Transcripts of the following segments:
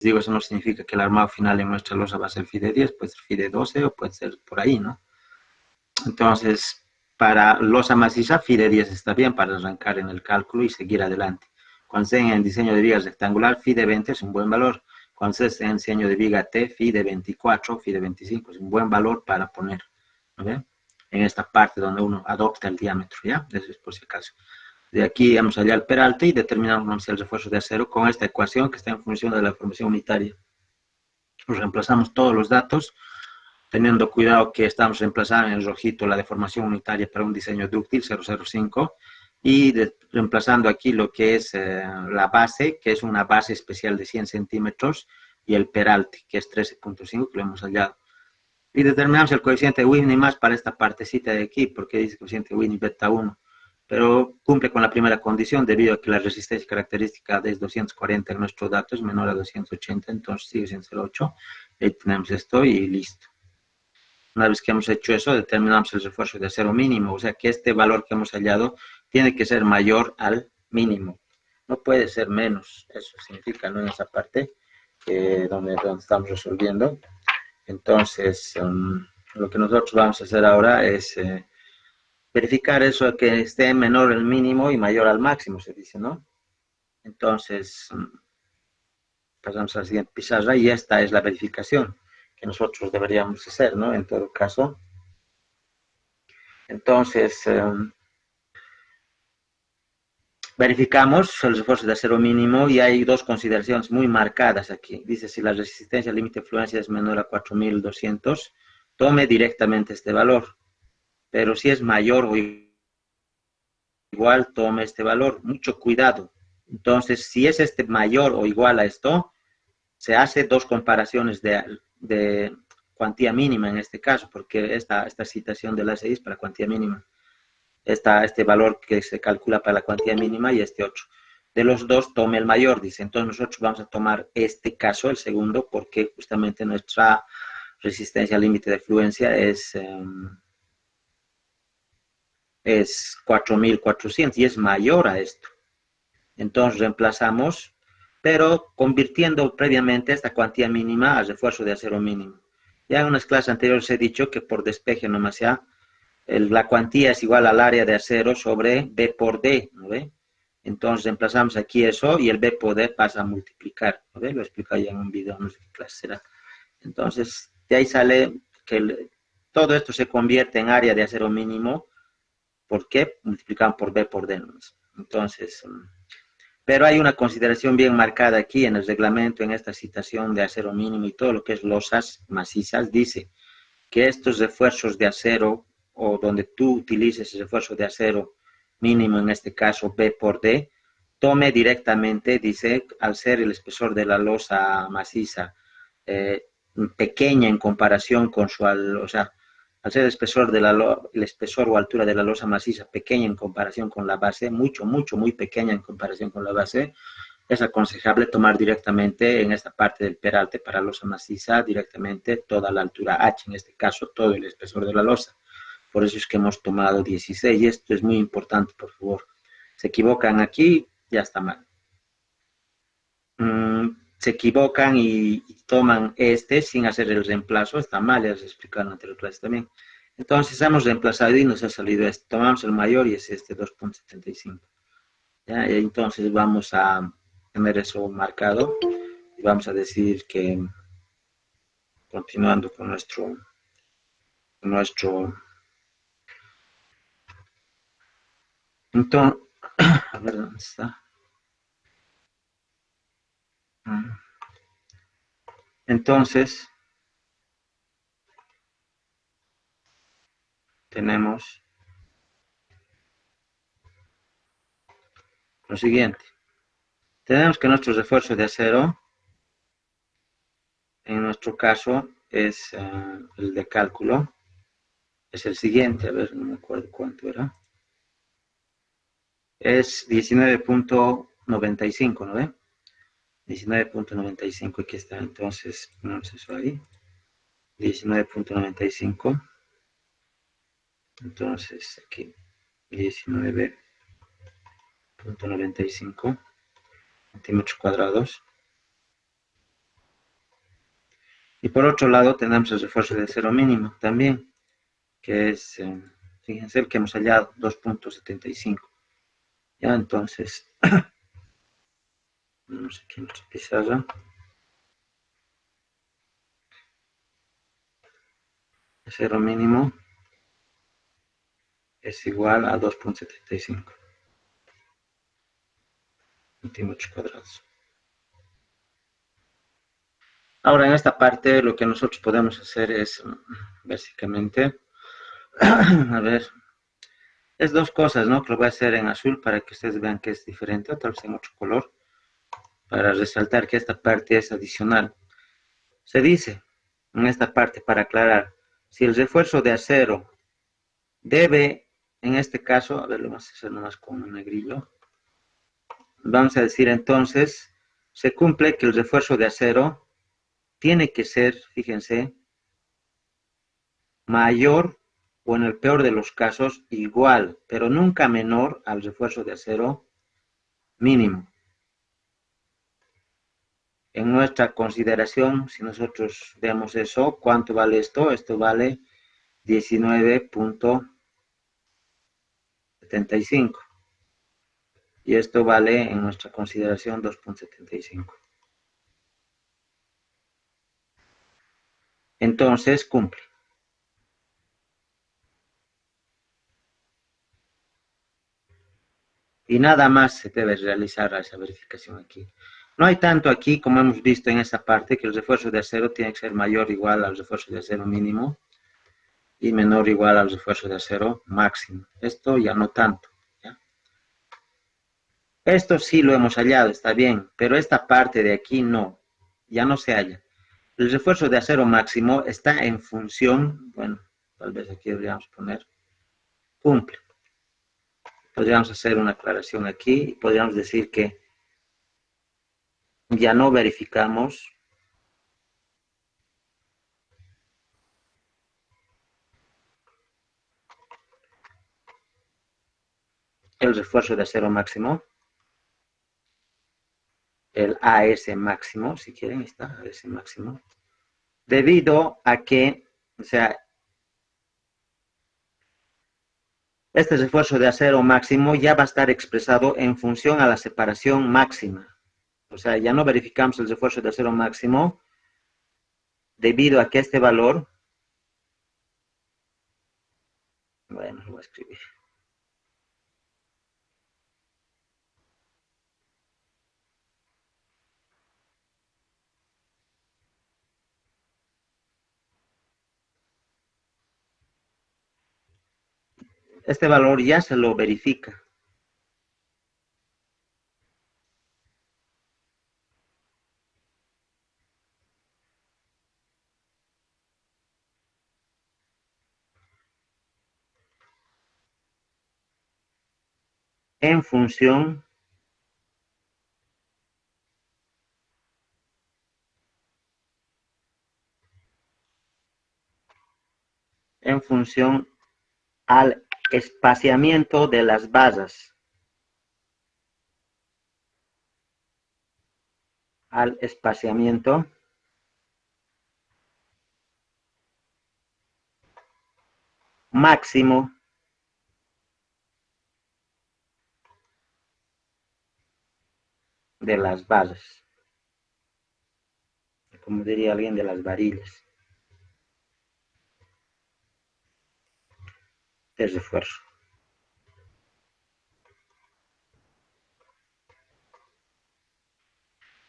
digo, eso no significa que el armado final en nuestra losa va a ser FI de 10, puede ser FI de 12 o puede ser por ahí, ¿no? Entonces, para losa maciza, FI de 10 está bien para arrancar en el cálculo y seguir adelante. Cuando esté en diseño de vigas rectangular, FI de 20 es un buen valor. Cuando esté en diseño de viga T, FI de 24, FI de 25 es un buen valor para poner, ¿okay? En esta parte donde uno adopta el diámetro, ¿ya? Eso es por si acaso. De aquí vamos allá al peralte y determinamos el refuerzo de acero con esta ecuación que está en función de la formación unitaria. Reemplazamos todos los datos, teniendo cuidado que estamos reemplazando en el rojito la deformación unitaria para un diseño dúctil 005 y reemplazando aquí lo que es la base, que es una base especial de 100 centímetros, y el peralte, que es 13.5, que lo hemos hallado. Y determinamos el coeficiente Whitney más para esta partecita de aquí, porque dice coeficiente Whitney beta 1, pero cumple con la primera condición debido a que la resistencia característica es 240 en nuestro dato, es menor a 280, entonces sigue siendo 0,8. Ahí tenemos esto y listo. Una vez que hemos hecho eso, determinamos el refuerzo de acero mínimo, o sea que este valor que hemos hallado tiene que ser mayor al mínimo, no puede ser menos. Eso significa, ¿no?, en esa parte donde estamos resolviendo. Entonces, lo que nosotros vamos a hacer ahora es verificar eso, que esté menor al mínimo y mayor al máximo, se dice, ¿no? Entonces, pasamos a la siguiente pizarra y esta es la verificación que nosotros deberíamos hacer, ¿no? En todo caso. Entonces, verificamos el refuerzo de acero mínimo y hay dos consideraciones muy marcadas aquí. Dice, si la resistencia al límite de fluencia es menor a 4200, tome directamente este valor. Pero si es mayor o igual, tome este valor. Mucho cuidado. Entonces, si es este mayor o igual a esto, se hace dos comparaciones de cuantía mínima en este caso, porque esta citación de la 6 para cuantía mínima. Este valor que se calcula para la cuantía mínima y este 8. De los dos, tome el mayor, dice. Entonces nosotros vamos a tomar este caso, el segundo, porque justamente nuestra resistencia al límite de fluencia es 4400 y es mayor a esto. Entonces reemplazamos, pero convirtiendo previamente esta cuantía mínima al refuerzo de acero mínimo. Ya en unas clases anteriores he dicho que por despeje nomás ya, la cuantía es igual al área de acero sobre B por D, ¿no ve? Entonces reemplazamos aquí eso y el B por D pasa a multiplicar, ¿no ve? Lo explico ya en un video, no sé qué clase será. Entonces, de ahí sale que todo esto se convierte en área de acero mínimo. ¿Por qué? Multiplicado por B por D nomás. Entonces, pero hay una consideración bien marcada aquí en el reglamento, en esta citación de acero mínimo y todo lo que es losas macizas, dice que estos refuerzos de acero, o donde tú utilices el refuerzo de acero mínimo, en este caso B por D, tome directamente, dice, al ser el espesor de la losa maciza pequeña en comparación con su, o sea, al ser el espesor, el espesor o altura de la losa maciza pequeña en comparación con la base, muy pequeña en comparación con la base, es aconsejable tomar directamente en esta parte del peralte para losa maciza, directamente toda la altura H, en este caso todo el espesor de la losa. Por eso es que hemos tomado 16 y esto es muy importante, por favor. Se equivocan aquí, ya está mal. Se equivocan y toman este sin hacer el reemplazo, está mal, ya les explicaron en anterior clase también. Entonces hemos reemplazado y nos ha salido este. Tomamos el mayor y es este 2.75. ¿Ya? Y entonces vamos a tener eso marcado y vamos a decir que continuando con nuestro entonces, a ver dónde está. Entonces tenemos lo siguiente. Tenemos que nuestro refuerzo de acero, en nuestro caso, es el de cálculo, es el siguiente, a ver, no me acuerdo cuánto era. Es 19.95, ¿no ve? 19.95, aquí está, entonces, ponemos eso ahí. 19.95. Entonces, aquí, 19.95 centímetros cuadrados. Y por otro lado tenemos el refuerzo de acero mínimo también, que es, fíjense, el que hemos hallado, 2.75. Ya, entonces, vamos aquí en nuestra pizarra. Acero mínimo es igual a 2.75 centímetros cuadrados. Ahora, en esta parte, lo que nosotros podemos hacer es, básicamente, a ver, es dos cosas, ¿no? Que lo voy a hacer en azul para que ustedes vean que es diferente, o tal vez en otro color, para resaltar que esta parte es adicional. Se dice, en esta parte, para aclarar, si el refuerzo de acero debe, en este caso, a ver, lo vamos a hacer nomás con un negrillo. Vamos a decir entonces, se cumple que el refuerzo de acero tiene que ser, fíjense, mayor o en el peor de los casos igual, pero nunca menor al refuerzo de acero mínimo. En nuestra consideración, si nosotros vemos eso, ¿cuánto vale esto? Esto vale 19.75. Y esto vale, en nuestra consideración, 2.75. Entonces, cumple. Y nada más se debe realizar esa verificación aquí. No hay tanto aquí como hemos visto en esa parte, que el refuerzo de acero tiene que ser mayor o igual al refuerzo de acero mínimo y menor o igual al refuerzo de acero máximo. Esto ya no tanto. ¿Ya? Esto sí lo hemos hallado, está bien, pero esta parte de aquí no, ya no se halla. El refuerzo de acero máximo está en función, bueno, tal vez aquí deberíamos poner, cumple. Podríamos hacer una aclaración aquí y podríamos decir que ya no verificamos el refuerzo de acero máximo, el AS máximo, si quieren, está AS máximo, debido a que, o sea, este refuerzo de acero máximo ya va a estar expresado en función a la separación máxima. O sea, ya no verificamos el refuerzo de acero máximo debido a que este valor, bueno, lo voy a escribir. Este valor ya se lo verifica. En función al espaciamiento de las basas, al espaciamiento máximo de las basas, como diría alguien, de las varillas de refuerzo.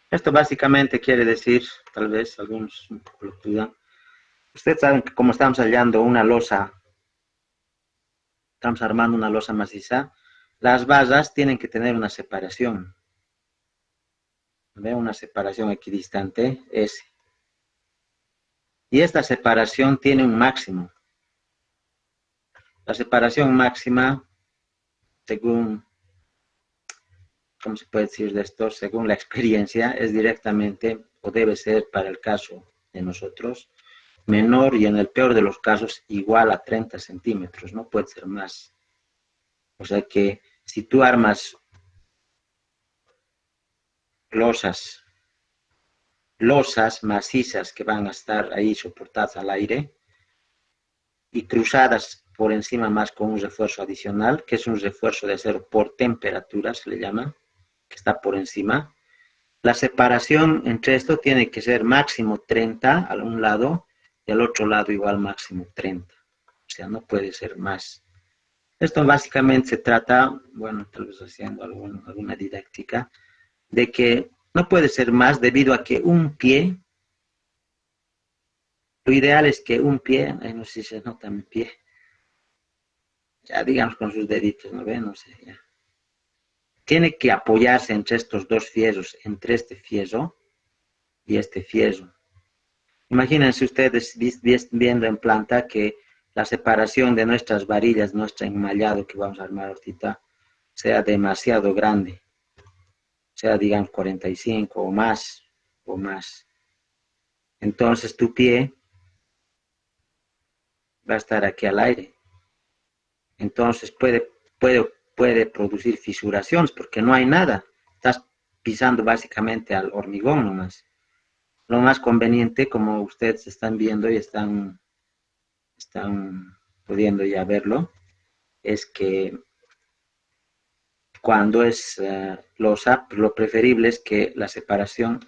Esto básicamente quiere decir, tal vez algunos un poco lo dudan, ustedes saben que como estamos hallando una losa, estamos armando una losa maciza, las basas tienen que tener una separación. ¿Ve? Una separación equidistante S. Y esta separación tiene un máximo. La separación máxima, según, ¿cómo se puede decir de esto? Según la experiencia, es directamente, o debe ser para el caso de nosotros, menor y en el peor de los casos igual a 30 centímetros, no puede ser más. O sea que si tú armas losas losas macizas que van a estar ahí soportadas al aire y cruzadas por encima más con un refuerzo adicional, que es un refuerzo de acero por temperatura, se le llama, que está por encima. La separación entre esto tiene que ser máximo 30 a un lado y al otro lado igual máximo 30. O sea, no puede ser más. Esto básicamente se trata, bueno, tal vez haciendo alguna didáctica, de que no puede ser más debido a que un pie, lo ideal es que un pie, no sé si se nota mi pie, ya digamos con sus deditos, ¿no ven? No sé, ya. Tiene que apoyarse entre estos dos fierros, entre este fierro y este fierro. Imagínense ustedes viendo en planta que la separación de nuestras varillas, nuestro enmallado que vamos a armar ahorita, sea demasiado grande, sea digamos 45 o más. Entonces tu pie va a estar aquí al aire. Entonces puede producir fisuraciones porque no hay nada. Estás pisando básicamente al hormigón nomás. Lo más conveniente, como ustedes están viendo y están pudiendo ya verlo, es que cuando es losa, lo preferible es que la separación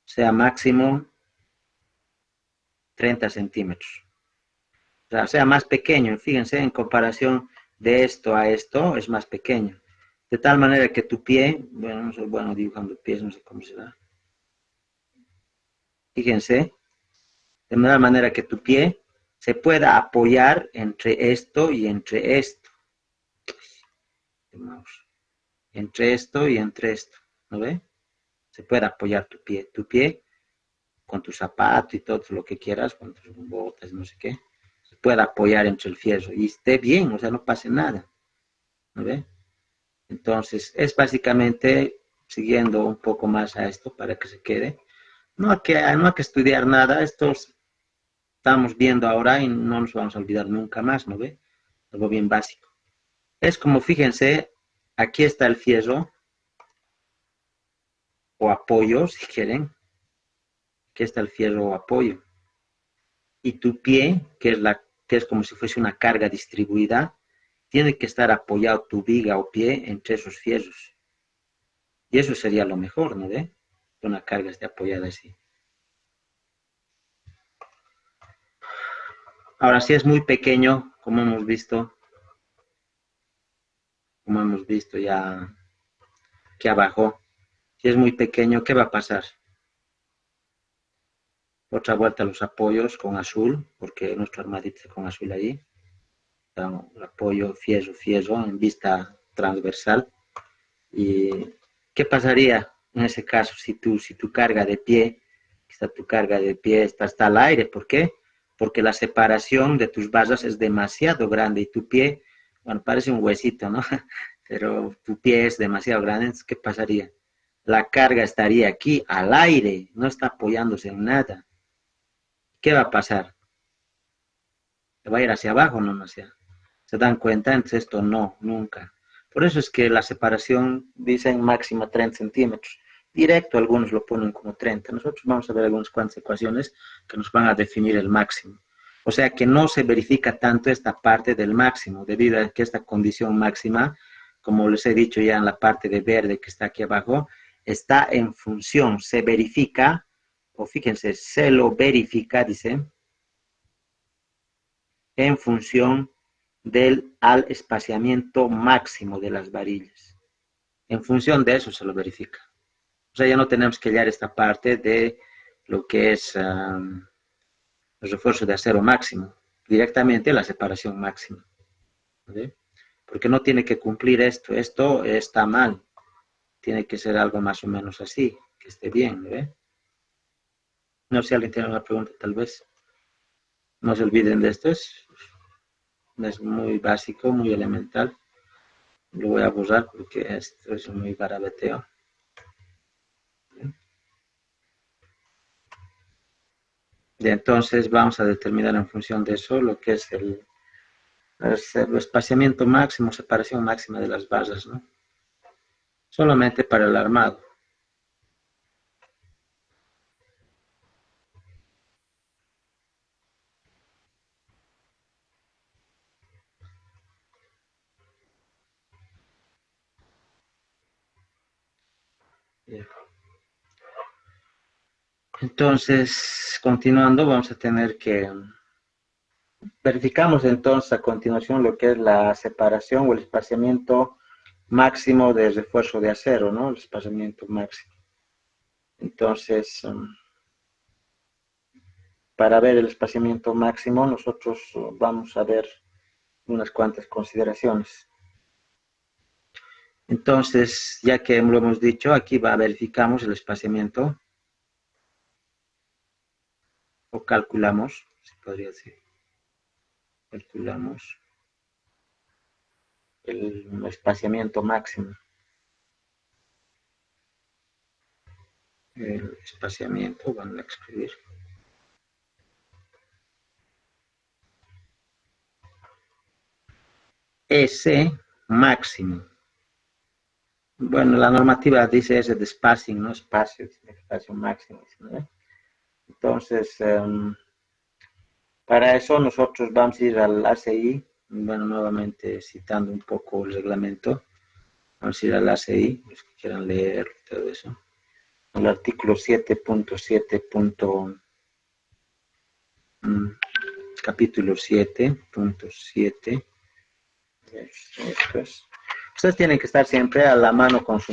sea máximo 30 centímetros. O sea, más pequeño, fíjense, en comparación de esto a esto, es más pequeño. De tal manera que tu pie, bueno, no soy bueno dibujando pies, no sé cómo será. Fíjense, de tal manera que tu pie se pueda apoyar entre esto y entre esto. Entre esto y entre esto, ¿no ve? Se puede apoyar tu pie con tu zapato y todo lo que quieras, con tus botas, no sé qué, se puede apoyar entre el fierro y esté bien, o sea, no pase nada, ¿no ve? Entonces, es básicamente siguiendo un poco más a esto para que se quede. No hay que estudiar nada, esto estamos viendo ahora y no nos vamos a olvidar nunca más, ¿no ve? Algo bien básico. Es como, fíjense, aquí está el fierro o apoyo, si quieren. Aquí está el fierro o apoyo. Y tu pie, que es como si fuese una carga distribuida, tiene que estar apoyado tu viga o pie entre esos fierros. Y eso sería lo mejor, ¿no ve? Una carga esté apoyada así. Ahora, si es muy pequeño, como hemos visto ya aquí abajo, si es muy pequeño, ¿qué va a pasar? Otra vuelta a los apoyos con azul, porque nuestro armadito es con azul ahí. El apoyo fierro, fierro en vista transversal. ¿Y qué pasaría en ese caso si tu carga de pie, está al aire? ¿Por qué? Porque la separación de tus barras es demasiado grande y tu pie, bueno, parece un huesito, ¿no? Pero tu pie es demasiado grande, entonces, ¿qué pasaría? La carga estaría aquí, al aire, no está apoyándose en nada. ¿Qué va a pasar? ¿Se va a ir hacia abajo o no hacia? ¿Se dan cuenta? Entonces esto no, nunca. Por eso es que la separación dicen máxima 30 centímetros. Directo, algunos lo ponen como 30. Nosotros vamos a ver algunas cuantas ecuaciones que nos van a definir el máximo. O sea que no se verifica tanto esta parte del máximo, debido a que esta condición máxima, como les he dicho ya en la parte de verde que está aquí abajo, está en función, se verifica, o fíjense, se lo verifica, dice, en función al espaciamiento máximo de las varillas. En función de eso se lo verifica. O sea, ya no tenemos que hallar esta parte de lo que es el refuerzo de acero máximo, directamente la separación máxima. ¿Sí? Porque no tiene que cumplir esto, esto está mal, tiene que ser algo más o menos así, que esté bien. ¿Sí? No sé si alguien tiene una pregunta, tal vez. No se olviden de esto, es muy básico, muy elemental. Lo voy a borrar porque esto es muy barabeteo. Y entonces vamos a determinar en función de eso lo que es el espaciamiento máximo, separación máxima de las barras, ¿no? solamente para el armado. Entonces, continuando, vamos a tener que verificamos entonces a continuación lo que es la separación o el espaciamiento máximo de refuerzo de acero, ¿no? El espaciamiento máximo. Entonces, para ver el espaciamiento máximo, nosotros vamos a ver unas cuantas consideraciones. Entonces, ya que lo hemos dicho, aquí verificamos el espaciamiento o calculamos, se podría decir, calculamos el espaciamiento máximo. El espaciamiento, van a escribir. S máximo. Bueno, la normativa dice ese de spacing, ¿no? Espacio máximo. ¿No? Entonces, para eso nosotros vamos a ir al ACI, bueno, nuevamente citando un poco el reglamento, vamos a ir al ACI, los que quieran leer todo eso. El artículo 7.7. Capítulo 7.7. Ustedes tienen que estar siempre a la mano con su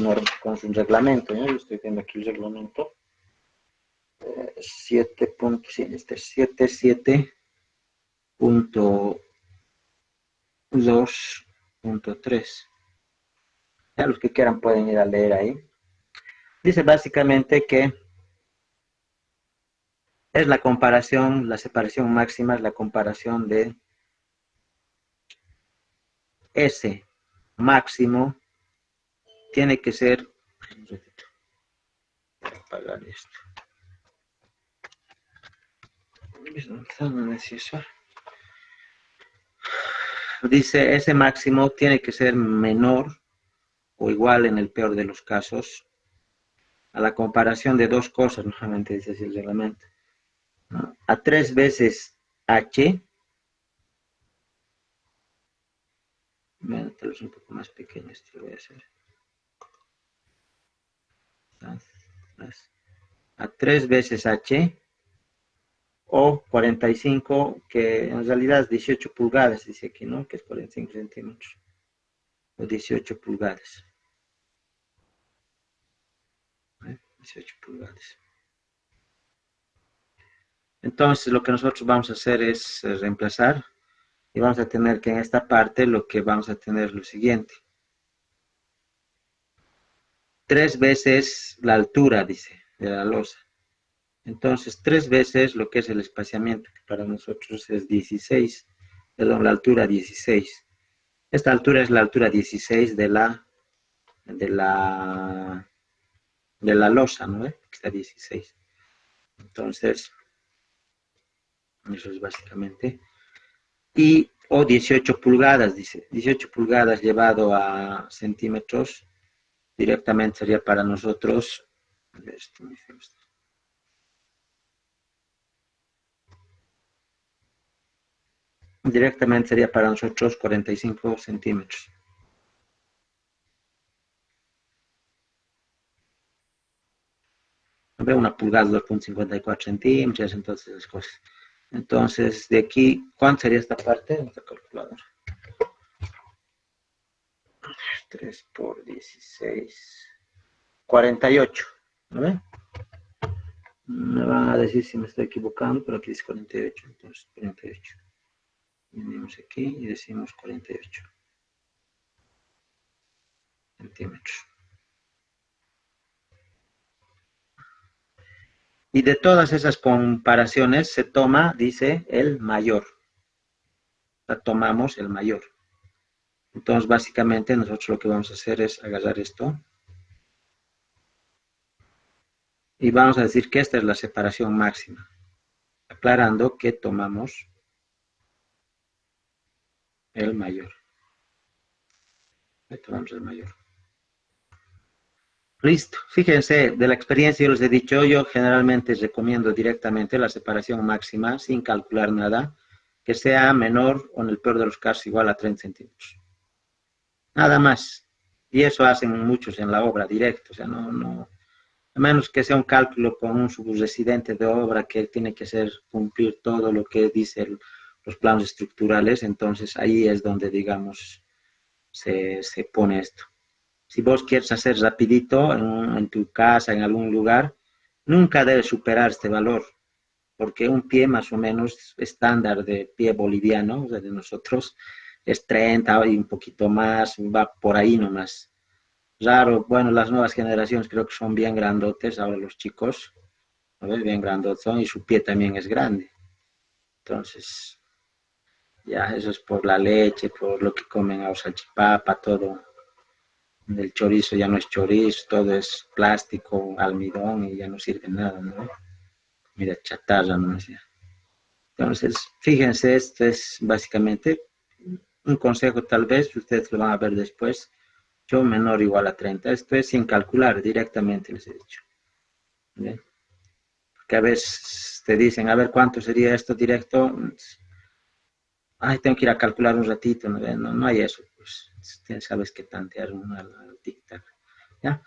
reglamento, ¿no? Yo estoy viendo aquí el reglamento. 7.2.3. Ya los que quieran pueden ir a leer ahí. Dice básicamente que es la comparación, la separación máxima es la comparación de S máximo tiene que ser, voy a apagar esto. Dice, ese máximo tiene que ser menor o igual en el peor de los casos a la comparación de dos cosas, nuevamente dice así el reglamento, ¿no? A 3 veces H, bueno, tal vez un poco más pequeño esto lo voy a hacer. A 3 veces H o 45, que en realidad es 18 pulgadas, dice aquí, ¿no? Que es 45 centímetros. O 18 pulgadas. 18 pulgadas. Entonces, lo que nosotros vamos a hacer es reemplazar y vamos a tener que en esta parte lo que vamos a tener lo siguiente. 3 veces la altura, dice, de la losa. Entonces, 3 veces lo que es el espaciamiento, que para nosotros es 16. Perdón, la altura 16. Esta altura es la altura 16 de la losa, ¿no? Que está 16. Entonces, eso es básicamente. Y, o 18 pulgadas, dice. 18 pulgadas llevado a centímetros, directamente sería para nosotros. Directamente sería para nosotros 45 centímetros. Una pulgada, 2.54 centímetros, entonces las cosas. Entonces, de aquí, ¿cuánto sería esta parte? Nuestra calculadora. 3 por 16. 48. ¿No ven? Me van a decir si me estoy equivocando, pero aquí dice 48. Entonces, 48. Venimos aquí y decimos 48 centímetros. Y de todas esas comparaciones se toma, dice, el mayor. O sea, tomamos el mayor. Entonces, básicamente, nosotros lo que vamos a hacer es agarrar esto. Y vamos a decir que esta es la separación máxima. Aclarando que tomamos el mayor. Ahí tomamos el mayor. Listo. Fíjense, de la experiencia yo les he dicho, yo generalmente recomiendo directamente la separación máxima sin calcular nada, que sea menor o en el peor de los casos igual a 30 centímetros. Nada más. Y eso hacen muchos en la obra directo, o sea, a menos que sea un cálculo con un subresidente de obra que tiene que ser cumplir todo lo que dicen los planos estructurales, entonces ahí es donde, digamos, se pone esto. Si vos quieres hacer rapidito en tu casa, en algún lugar, nunca debes superar este valor, porque un pie más o menos estándar de pie boliviano, o sea, de nosotros, es 30 y un poquito más, va por ahí nomás. Raro, bueno, las nuevas generaciones creo que son bien grandotes, ahora los chicos, a ver, bien grandotes son y su pie también es grande. Entonces, ya eso es por la leche, por lo que comen a salchipapa, todo. El chorizo ya no es chorizo, todo es plástico, almidón y ya no sirve nada, ¿no? Mira, chatarra, ¿no? Entonces, fíjense, esto es básicamente un consejo, tal vez ustedes lo van a ver después. Yo menor o igual a 30. Esto es sin calcular directamente, les he dicho. ¿Bien? Porque a veces te dicen, a ver, ¿cuánto sería esto directo? Ay, tengo que ir a calcular un ratito, no hay eso. Pues sabes que tantear al tic-tac. ¿Ya?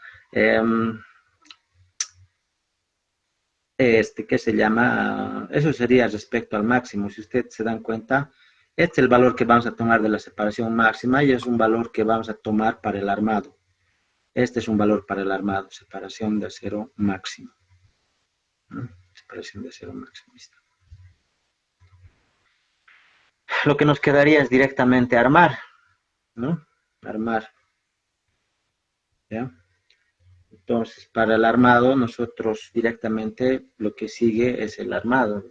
¿Qué se llama? Eso sería respecto al máximo. Si ustedes se dan cuenta, este es el valor que vamos a tomar de la separación máxima y es un valor que vamos a tomar para el armado. Este es un valor para el armado, separación de acero máximo. ¿No? Separación de acero máximo. Lo que nos quedaría es directamente armar, ¿no? Armar, ¿ya? Entonces, para el armado, nosotros directamente lo que sigue es el armado.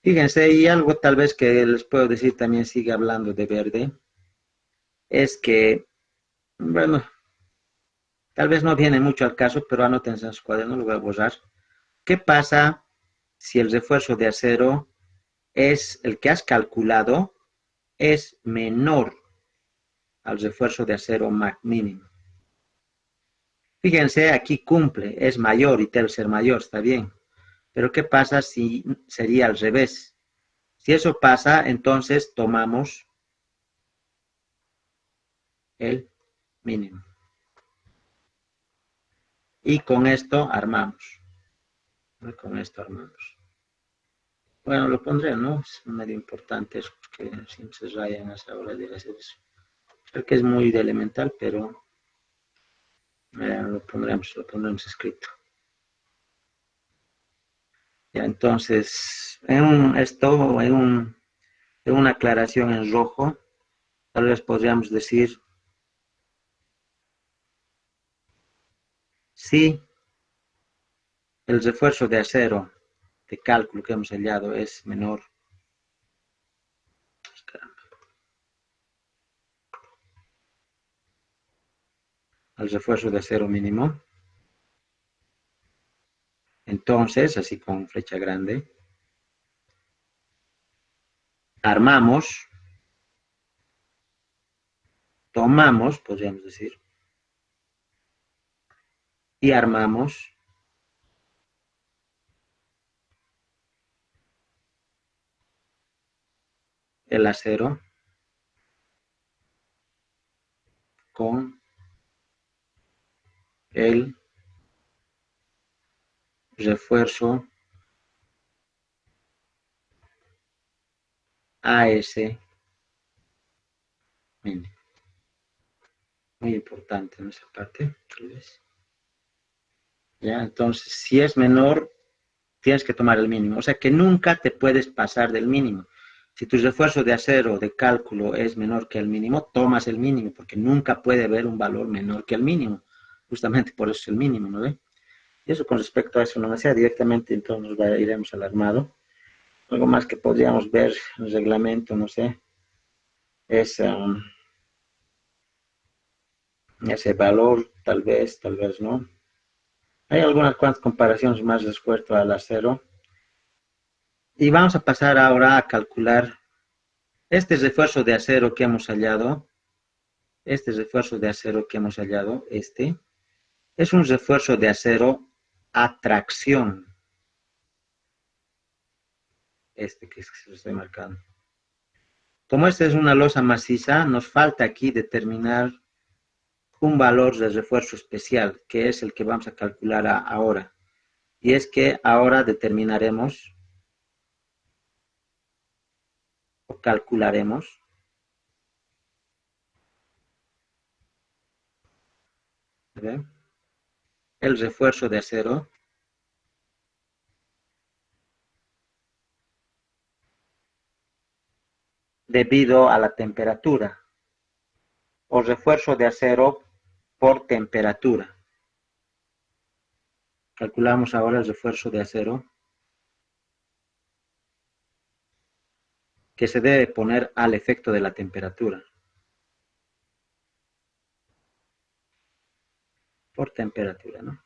Fíjense, y algo tal vez que les puedo decir también sigue hablando de verde, es que, bueno, tal vez no viene mucho al caso, pero anótense en su cuaderno, lo voy a borrar. ¿Qué pasa si el refuerzo de acero es el que has calculado es menor al refuerzo de acero mínimo? Fíjense, aquí cumple, es mayor y debe ser mayor, está bien. Pero ¿qué pasa si sería al revés? Si eso pasa, entonces tomamos el mínimo. Y con esto armamos. Con esto armamos. Bueno, lo pondré, ¿no? Es medio importante eso, porque siempre se rayan a esa hora de hacer eso. Creo que es muy de elemental, pero lo pondremos escrito. Ya, entonces, en una aclaración en rojo, tal vez podríamos decir, si el refuerzo de acero de cálculo que hemos hallado es menor al refuerzo de acero mínimo, entonces, así con flecha grande, armamos, tomamos, podríamos decir, y armamos el acero con el refuerzo AS mínimo. Muy importante en esa parte, tal vez. ¿Ya? Entonces, si es menor, tienes que tomar el mínimo. O sea que nunca te puedes pasar del mínimo. Si tu refuerzo de acero de cálculo es menor que el mínimo, tomas el mínimo, porque nunca puede haber un valor menor que el mínimo. Justamente por eso es el mínimo, ¿no ve? Y eso con respecto a eso, no me sea directamente, entonces iremos al armado. Algo más que podríamos ver en el reglamento, no sé, es ese valor, tal vez no. Hay algunas cuantas comparaciones más respecto al acero. Y vamos a pasar ahora a calcular este refuerzo de acero que hemos hallado, este, Es un refuerzo de acero a tracción. Este que se lo estoy marcando. Como esta es una losa maciza, nos falta aquí determinar un valor de refuerzo especial, que es el que vamos a calcular ahora. Y es que ahora determinaremos o calcularemos el refuerzo de acero debido a la temperatura, o refuerzo de acero por temperatura. Calculamos ahora el refuerzo de acero que se debe poner al efecto de la temperatura. Por temperatura, ¿no?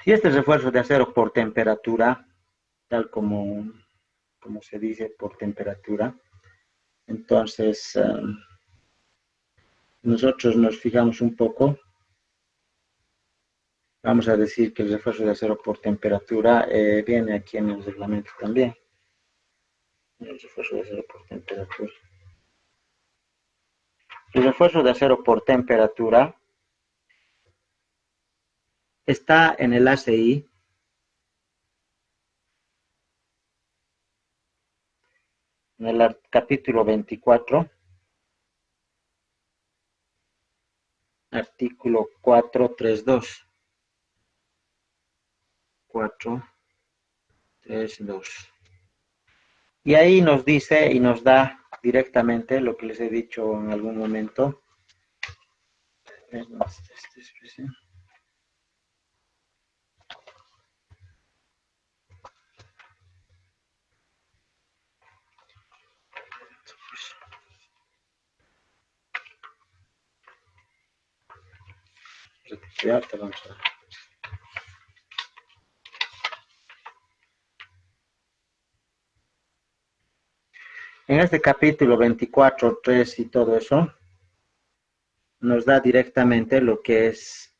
Y este refuerzo de acero por temperatura, tal como se dice, por temperatura, entonces nosotros nos fijamos un poco. Vamos a decir que el refuerzo de acero por temperatura viene aquí en el reglamento también. El refuerzo de acero por temperatura. El refuerzo de acero por temperatura está en el ACI en el capítulo 24, artículo 432. 432. Y ahí nos dice y nos da directamente lo que les he dicho en algún momento. En este capítulo 24, 3 y todo eso, nos da directamente lo que es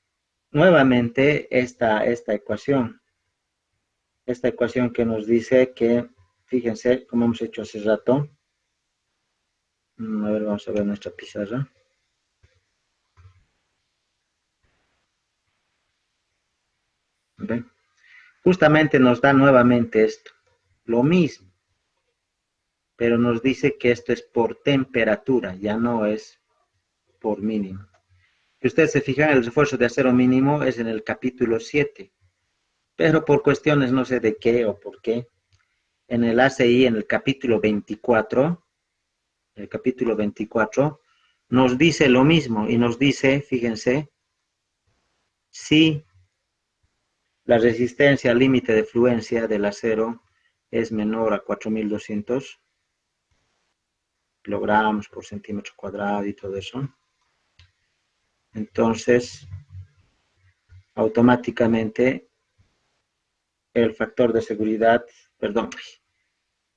nuevamente esta ecuación. Esta ecuación que nos dice que, fíjense, como hemos hecho hace rato. A ver, vamos a ver nuestra pizarra. ¿Ven? Justamente nos da nuevamente esto, lo mismo, pero nos dice que esto es por temperatura, ya no es por mínimo. Si ustedes se fijan, el refuerzo de acero mínimo es en el capítulo 7, pero por cuestiones no sé de qué o por qué, en el ACI, en el capítulo 24, nos dice lo mismo y nos dice, fíjense, si la resistencia al límite de fluencia del acero es menor a 4200 kilogramos por centímetro cuadrado y todo eso, entonces automáticamente el factor de seguridad, perdón,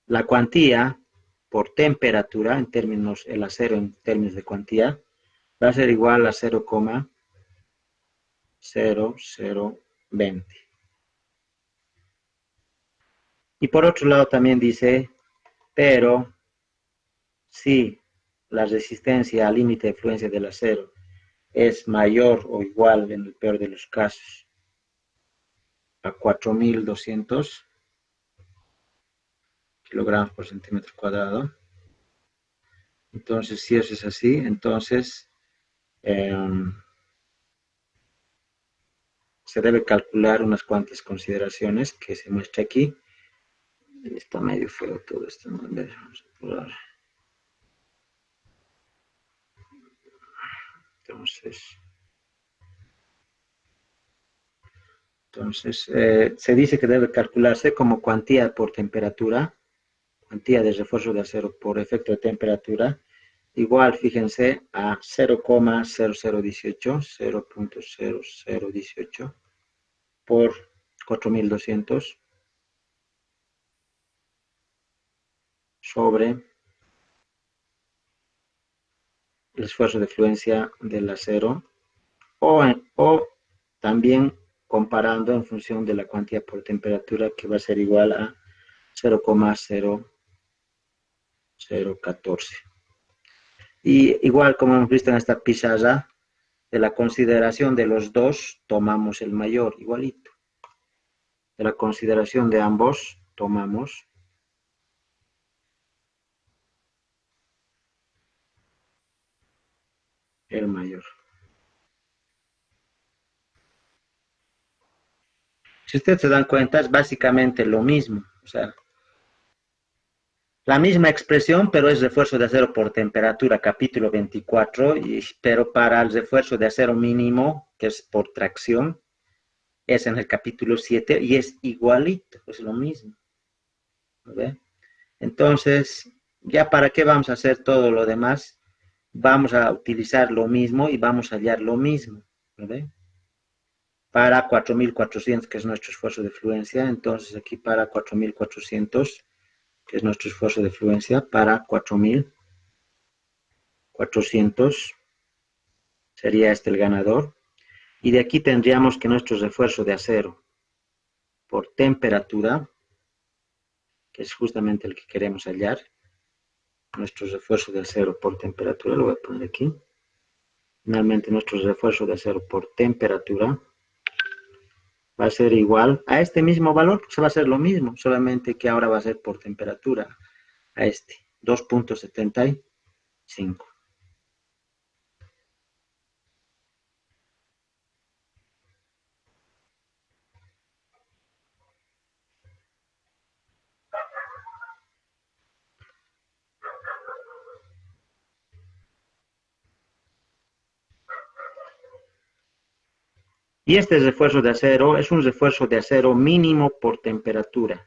la cuantía por temperatura, en términos, el acero en términos de cuantía, va a ser igual a 0,0020. Y por otro lado también dice, pero si la resistencia al límite de fluencia del acero es mayor o igual, en el peor de los casos, a 4200 kilogramos por centímetro cuadrado. Entonces, si eso es así, entonces se debe calcular unas cuantas consideraciones que se muestra aquí. Está medio feo todo esto, ¿no? Vamos a probar. Entonces se dice que debe calcularse como cuantía por temperatura, cuantía de refuerzo de acero por efecto de temperatura, igual, fíjense, a 0,0018, 0.0018 por 4200 sobre el esfuerzo de fluencia del acero, o también comparando en función de la cuantía por temperatura, que va a ser igual a 0,0014. Y igual como hemos visto en esta pizarra, de la consideración de los dos, tomamos el mayor, igualito. De la consideración de ambos, tomamos el mayor. Si ustedes se dan cuenta, es básicamente lo mismo. O sea, la misma expresión, pero es refuerzo de acero por temperatura, capítulo 24, pero para el refuerzo de acero mínimo, que es por tracción, es en el capítulo 7 y es igualito, es lo mismo. ¿Ve? Entonces, ya para qué vamos a hacer todo lo demás, vamos a utilizar lo mismo y vamos a hallar lo mismo. ¿Ve? Para 4400, que es nuestro esfuerzo de fluencia, entonces aquí para 4400, que es nuestro esfuerzo de fluencia, para 4400 sería este el ganador. Y de aquí tendríamos que nuestro refuerzo de acero por temperatura, que es justamente el que queremos hallar, nuestro refuerzo de acero por temperatura, lo voy a poner aquí. Finalmente nuestro refuerzo de acero por temperatura va a ser igual a este mismo valor, se va a hacer lo mismo, solamente que ahora va a ser por temperatura, a este, 2.75. Y este refuerzo de acero es un refuerzo de acero mínimo por temperatura.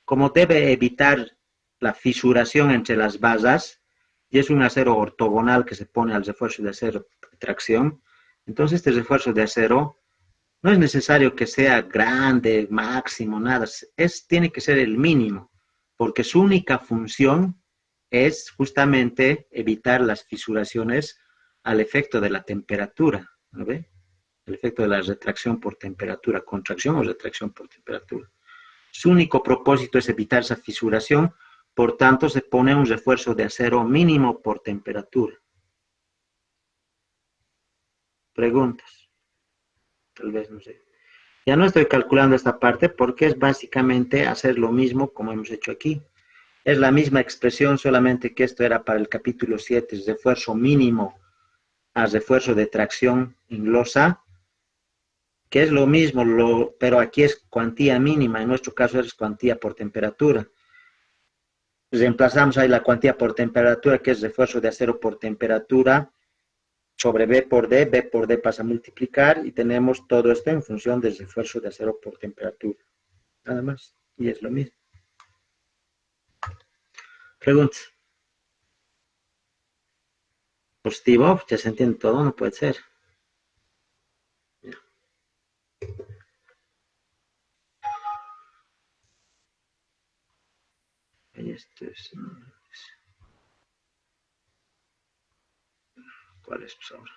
Como debe evitar la fisuración entre las basas, y es un acero ortogonal que se pone al refuerzo de acero de tracción, entonces este refuerzo de acero no es necesario que sea grande, máximo, nada, tiene que ser el mínimo, porque su única función es justamente evitar las fisuraciones al efecto de la temperatura, ¿no ve? El efecto de la retracción por temperatura, contracción o retracción por temperatura. Su único propósito es evitar esa fisuración, por tanto se pone un refuerzo de acero mínimo por temperatura. Preguntas, tal vez no sé. Ya no estoy calculando esta parte porque es básicamente hacer lo mismo como hemos hecho aquí. Es la misma expresión, solamente que esto era para el capítulo 7, refuerzo mínimo a refuerzo de tracción en losa, que es lo mismo, pero aquí es cuantía mínima, en nuestro caso es cuantía por temperatura. Reemplazamos ahí la cuantía por temperatura, que es refuerzo de acero por temperatura, sobre B por D pasa a multiplicar y tenemos todo esto en función del refuerzo de acero por temperatura. Nada más, y es lo mismo. Preguntas. Positivo, ya se entiende todo, no puede ser. Esto es... ¿Cuál es ahora?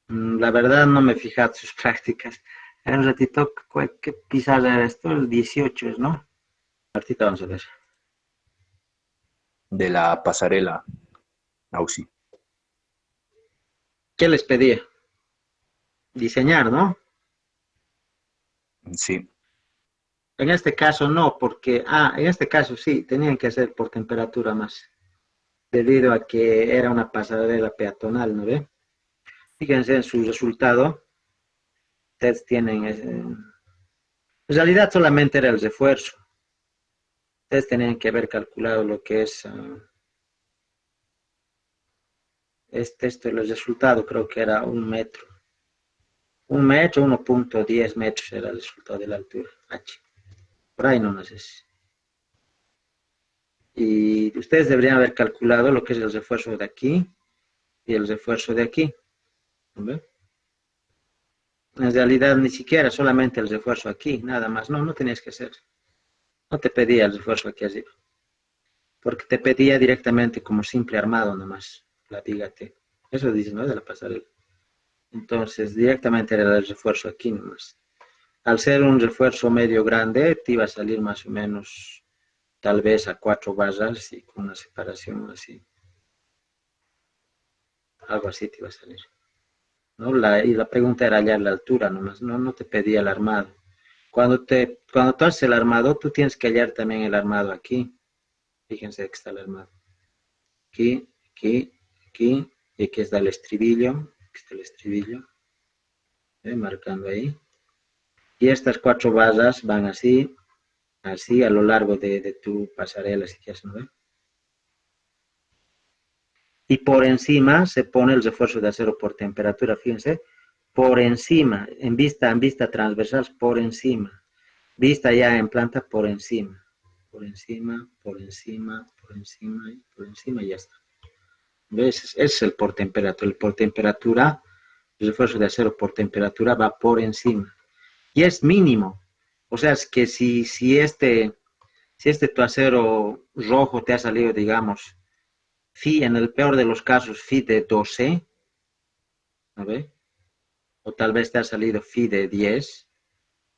La verdad no me he fijado sus prácticas. Un ratito, ¿qué pizarra era esto? El 18, ¿no? Ahorita vamos a ver. De la pasarela, Auxi. ¿Qué les pedía? Diseñar, ¿no? Sí. En este caso no, porque, en este caso sí, tenían que hacer por temperatura más, debido a que era una pasarela peatonal, ¿no ve? Fíjense en su resultado, ustedes tienen, en realidad solamente era el refuerzo, ustedes tenían que haber calculado lo que es, el resultado creo que era 1 metro. 1 metro, 1.10 metros era el resultado de la altura, H. Por ahí no sé. Y ustedes deberían haber calculado lo que es el refuerzo de aquí y el refuerzo de aquí. ¿No? En realidad ni siquiera solamente el refuerzo aquí, nada más. No, no tenías que hacer. No te pedía el refuerzo aquí arriba. porque te pedía directamente como simple armado nomás, la viga T. Eso dice, ¿no? De la pasarela. Entonces, directamente era el refuerzo aquí nomás. Al ser un refuerzo medio grande, te iba a salir más o menos, tal vez a 4 barras y con una separación así. Algo así te iba a salir, ¿no? Y la pregunta era hallar la altura nomás, no te pedía el armado. Cuando tú haces el armado, tú tienes que hallar también el armado aquí. Fíjense que está el armado. Aquí, aquí, aquí, y aquí está el estribillo. Aquí está el estribillo. Marcando ahí. Y estas 4 barras van así, así a lo largo de tu pasarela, si quieres, ¿no? Y por encima se pone el refuerzo de acero por temperatura, fíjense, por encima, en vista transversal, por encima. Vista ya en planta, por encima. Por encima, por encima, por encima, por encima y ya está. ¿Ves? Ese es el por temperatura. El por temperatura, el refuerzo de acero por temperatura va por encima. Y es mínimo. O sea, es que si este tu acero rojo te ha salido, digamos, Phi, en el peor de los casos, Phi de 12, ¿no ve? O tal vez te ha salido Phi de 10.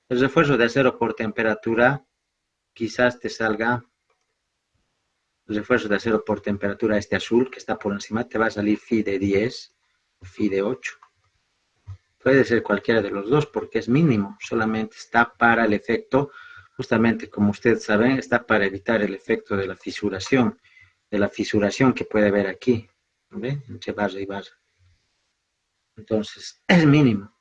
El refuerzo de acero por temperatura, quizás te salga el refuerzo de acero por temperatura, este azul que está por encima, te va a salir Phi de 10 o Phi de 8. Puede ser cualquiera de los dos porque es mínimo, solamente está para el efecto, justamente como ustedes saben, está para evitar el efecto de la fisuración que puede haber aquí, ¿ve? Entre barra y barra. Entonces, es mínimo.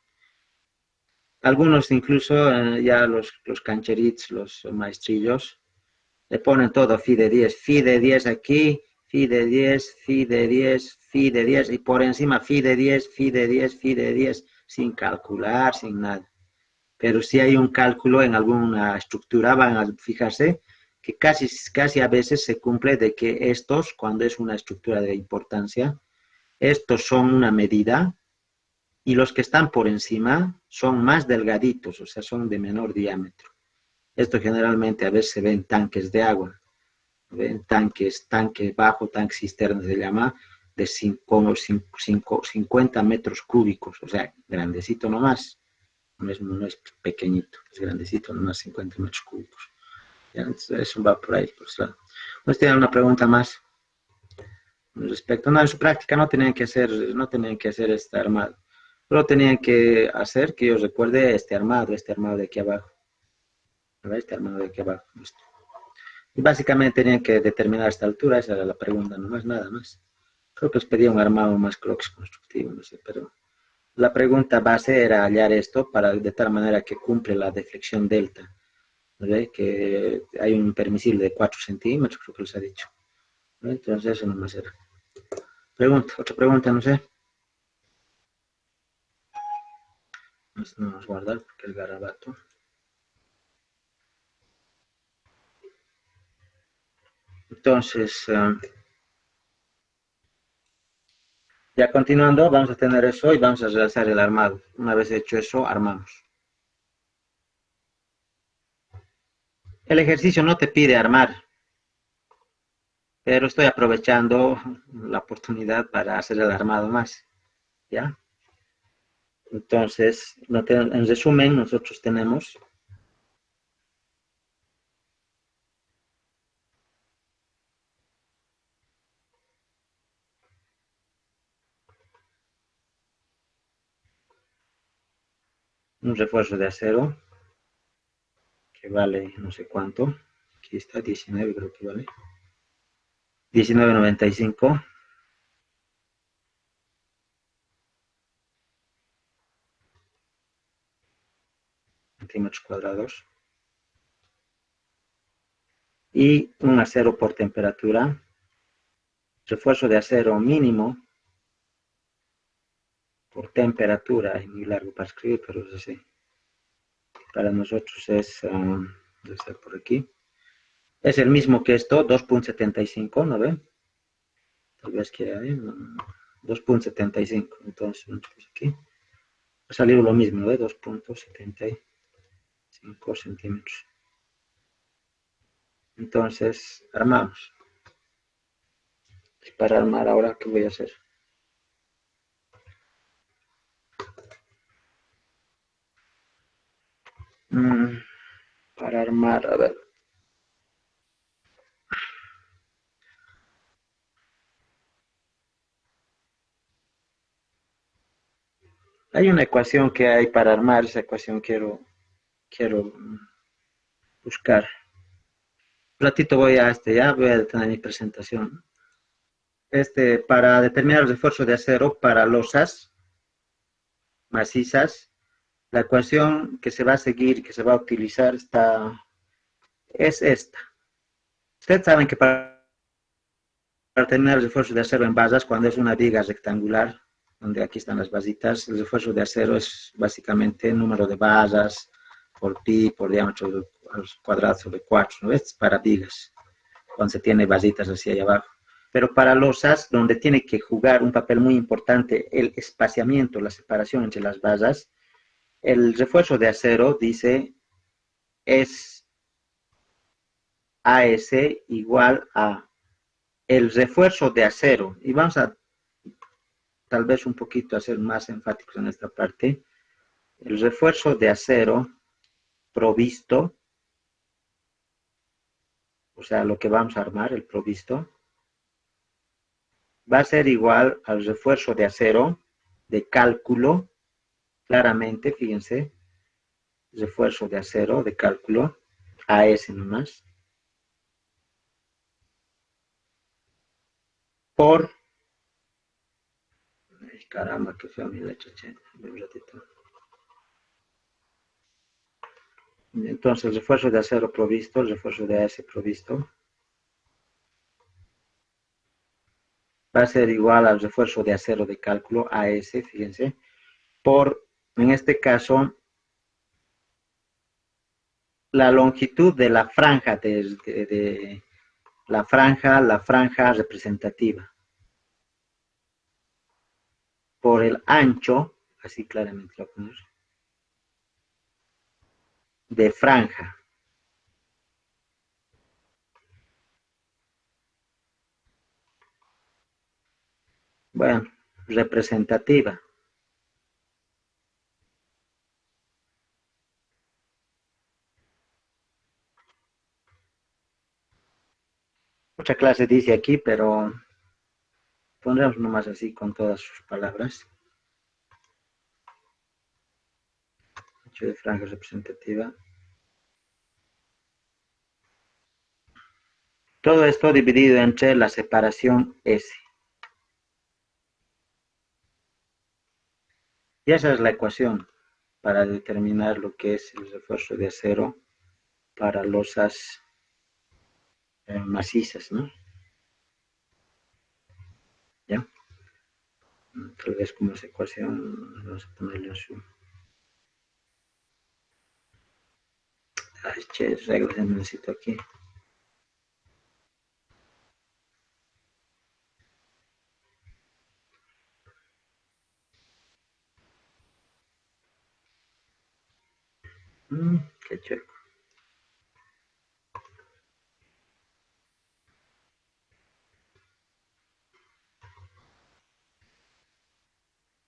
Algunos incluso, ya los cancheritos, los maestrillos, le ponen todo Fi de 10 aquí, Fi de 10, Fi de 10, Fi de 10, y por encima Fi de 10, Fi de 10, Fi de 10, sin calcular, sin nada. Pero si hay un cálculo en alguna estructura, van a fijarse que casi a veces se cumple de que estos, cuando es una estructura de importancia, estos son una medida y los que están por encima son más delgaditos, o sea, son de menor diámetro. Esto generalmente a veces se ve en tanques de agua, en tanque bajo, tanque cisterna se llama, de 50 metros cúbicos, o sea, grandecito nomás. No es pequeñito, es grandecito, nomás 50 metros cúbicos. ¿Ya? Entonces, eso va por ahí, por ese lado. ¿Ustedes tienen una pregunta más respecto? No, en su práctica no tenían que hacer este armado. Solo tenían que hacer que yo recuerde este armado de aquí abajo. Este armado de aquí abajo. Listo. Y básicamente tenían que determinar esta altura, esa era la pregunta, no más nada más. Creo que os pedía un armado más croquis constructivo, no sé, pero la pregunta base era hallar esto para de tal manera que cumple la deflexión delta, ¿no? Que hay un permisible de 4 centímetros, creo que les ha dicho, ¿no? Entonces eso nomás era. Otra pregunta, no sé. No vamos a guardar porque es garabato. Entonces, ya continuando, vamos a tener eso y vamos a realizar el armado. Una vez hecho eso, armamos. El ejercicio no te pide armar, pero estoy aprovechando la oportunidad para hacer el armado más, ¿ya? Entonces, en resumen, nosotros tenemos un refuerzo de acero que vale no sé cuánto. Aquí está, 19 creo que vale. 19.95. Centímetros cuadrados. Y un acero por temperatura. Refuerzo de acero mínimo por temperatura. Es muy largo para escribir, pero es así. Para nosotros debe ser por aquí. Es el mismo que esto, 2.75, ¿no ven? Tal vez que hay, 2.75. Entonces, aquí ha salido lo mismo, ¿no? 2.75 centímetros. Entonces, armamos. para armar ahora, ¿qué voy a hacer? Para armar, a ver. Hay una ecuación que hay para armar, esa ecuación quiero buscar. Un ratito ya voy a detener mi presentación. Para determinar el refuerzo de acero para losas macizas, la ecuación que se va a seguir, que se va a utilizar, es esta. Ustedes saben que para determinar el refuerzo de acero en basas, cuando es una viga rectangular, donde aquí están las basitas, el refuerzo de acero es básicamente el número de basas por pi, por diámetro al cuadrado sobre 4, ¿no ves? Para vigas, cuando se tiene basitas hacia allá abajo. Pero para losas, donde tiene que jugar un papel muy importante el espaciamiento, la separación entre las basas, el refuerzo de acero dice es AS igual a el refuerzo de acero. Y vamos a tal vez un poquito a ser más enfáticos en esta parte. El refuerzo de acero provisto, o sea, lo que vamos a armar, el provisto, va a ser igual al refuerzo de acero de cálculo, claramente, fíjense, refuerzo de acero de cálculo, AS nomás, por, ay, caramba, que feo mi leche, un ratito. Entonces, el refuerzo de acero provisto, el refuerzo de AS provisto, va a ser igual al refuerzo de acero de cálculo, AS, fíjense, por, en este caso, la longitud de la franja, de la franja representativa, por el ancho, así claramente lo voy a poner, de franja. Bueno, representativa. Otra clase dice aquí, pero pondremos nomás así con todas sus palabras. Ancho de franja representativa. Todo esto dividido entre la separación S. Y esa es la ecuación para determinar lo que es el refuerzo de acero para losas macizas, ¿no? ¿Ya? Tal vez como esa ecuación, vamos a ponerle en su... Ay, che, reglas necesito aquí. Qué chueco.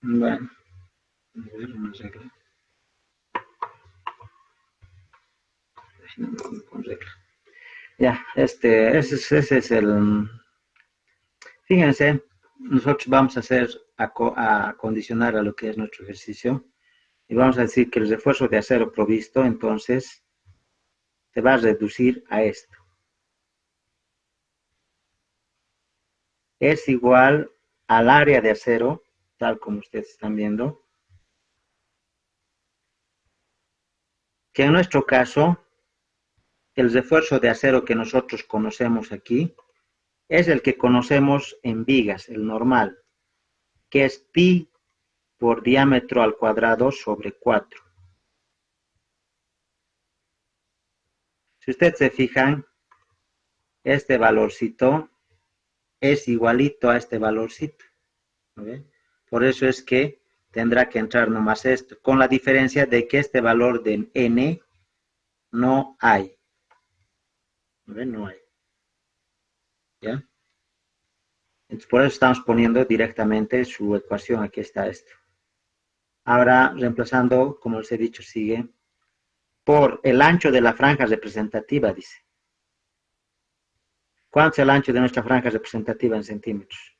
Bueno, a ver, una regla. No, con regla. Ya, ese es el... Fíjense, nosotros vamos a hacer, a condicionar a lo que es nuestro ejercicio. Y vamos a decir que el refuerzo de acero provisto, entonces, se va a reducir a esto. Es igual al área de acero, tal como ustedes están viendo, que en nuestro caso, el refuerzo de acero que nosotros conocemos aquí es el que conocemos en vigas, el normal, que es pi por diámetro al cuadrado sobre 4. Si ustedes se fijan, este valorcito es igualito a este valorcito. ¿Okay? Por eso es que tendrá que entrar nomás esto, con la diferencia de que este valor de n no hay. ¿Okay? No hay. ¿Ya? Entonces, por eso estamos poniendo directamente su ecuación. Aquí está esto. Ahora, reemplazando, como les he dicho, sigue por el ancho de la franja representativa, dice. ¿Cuánto es el ancho de nuestra franja representativa en centímetros?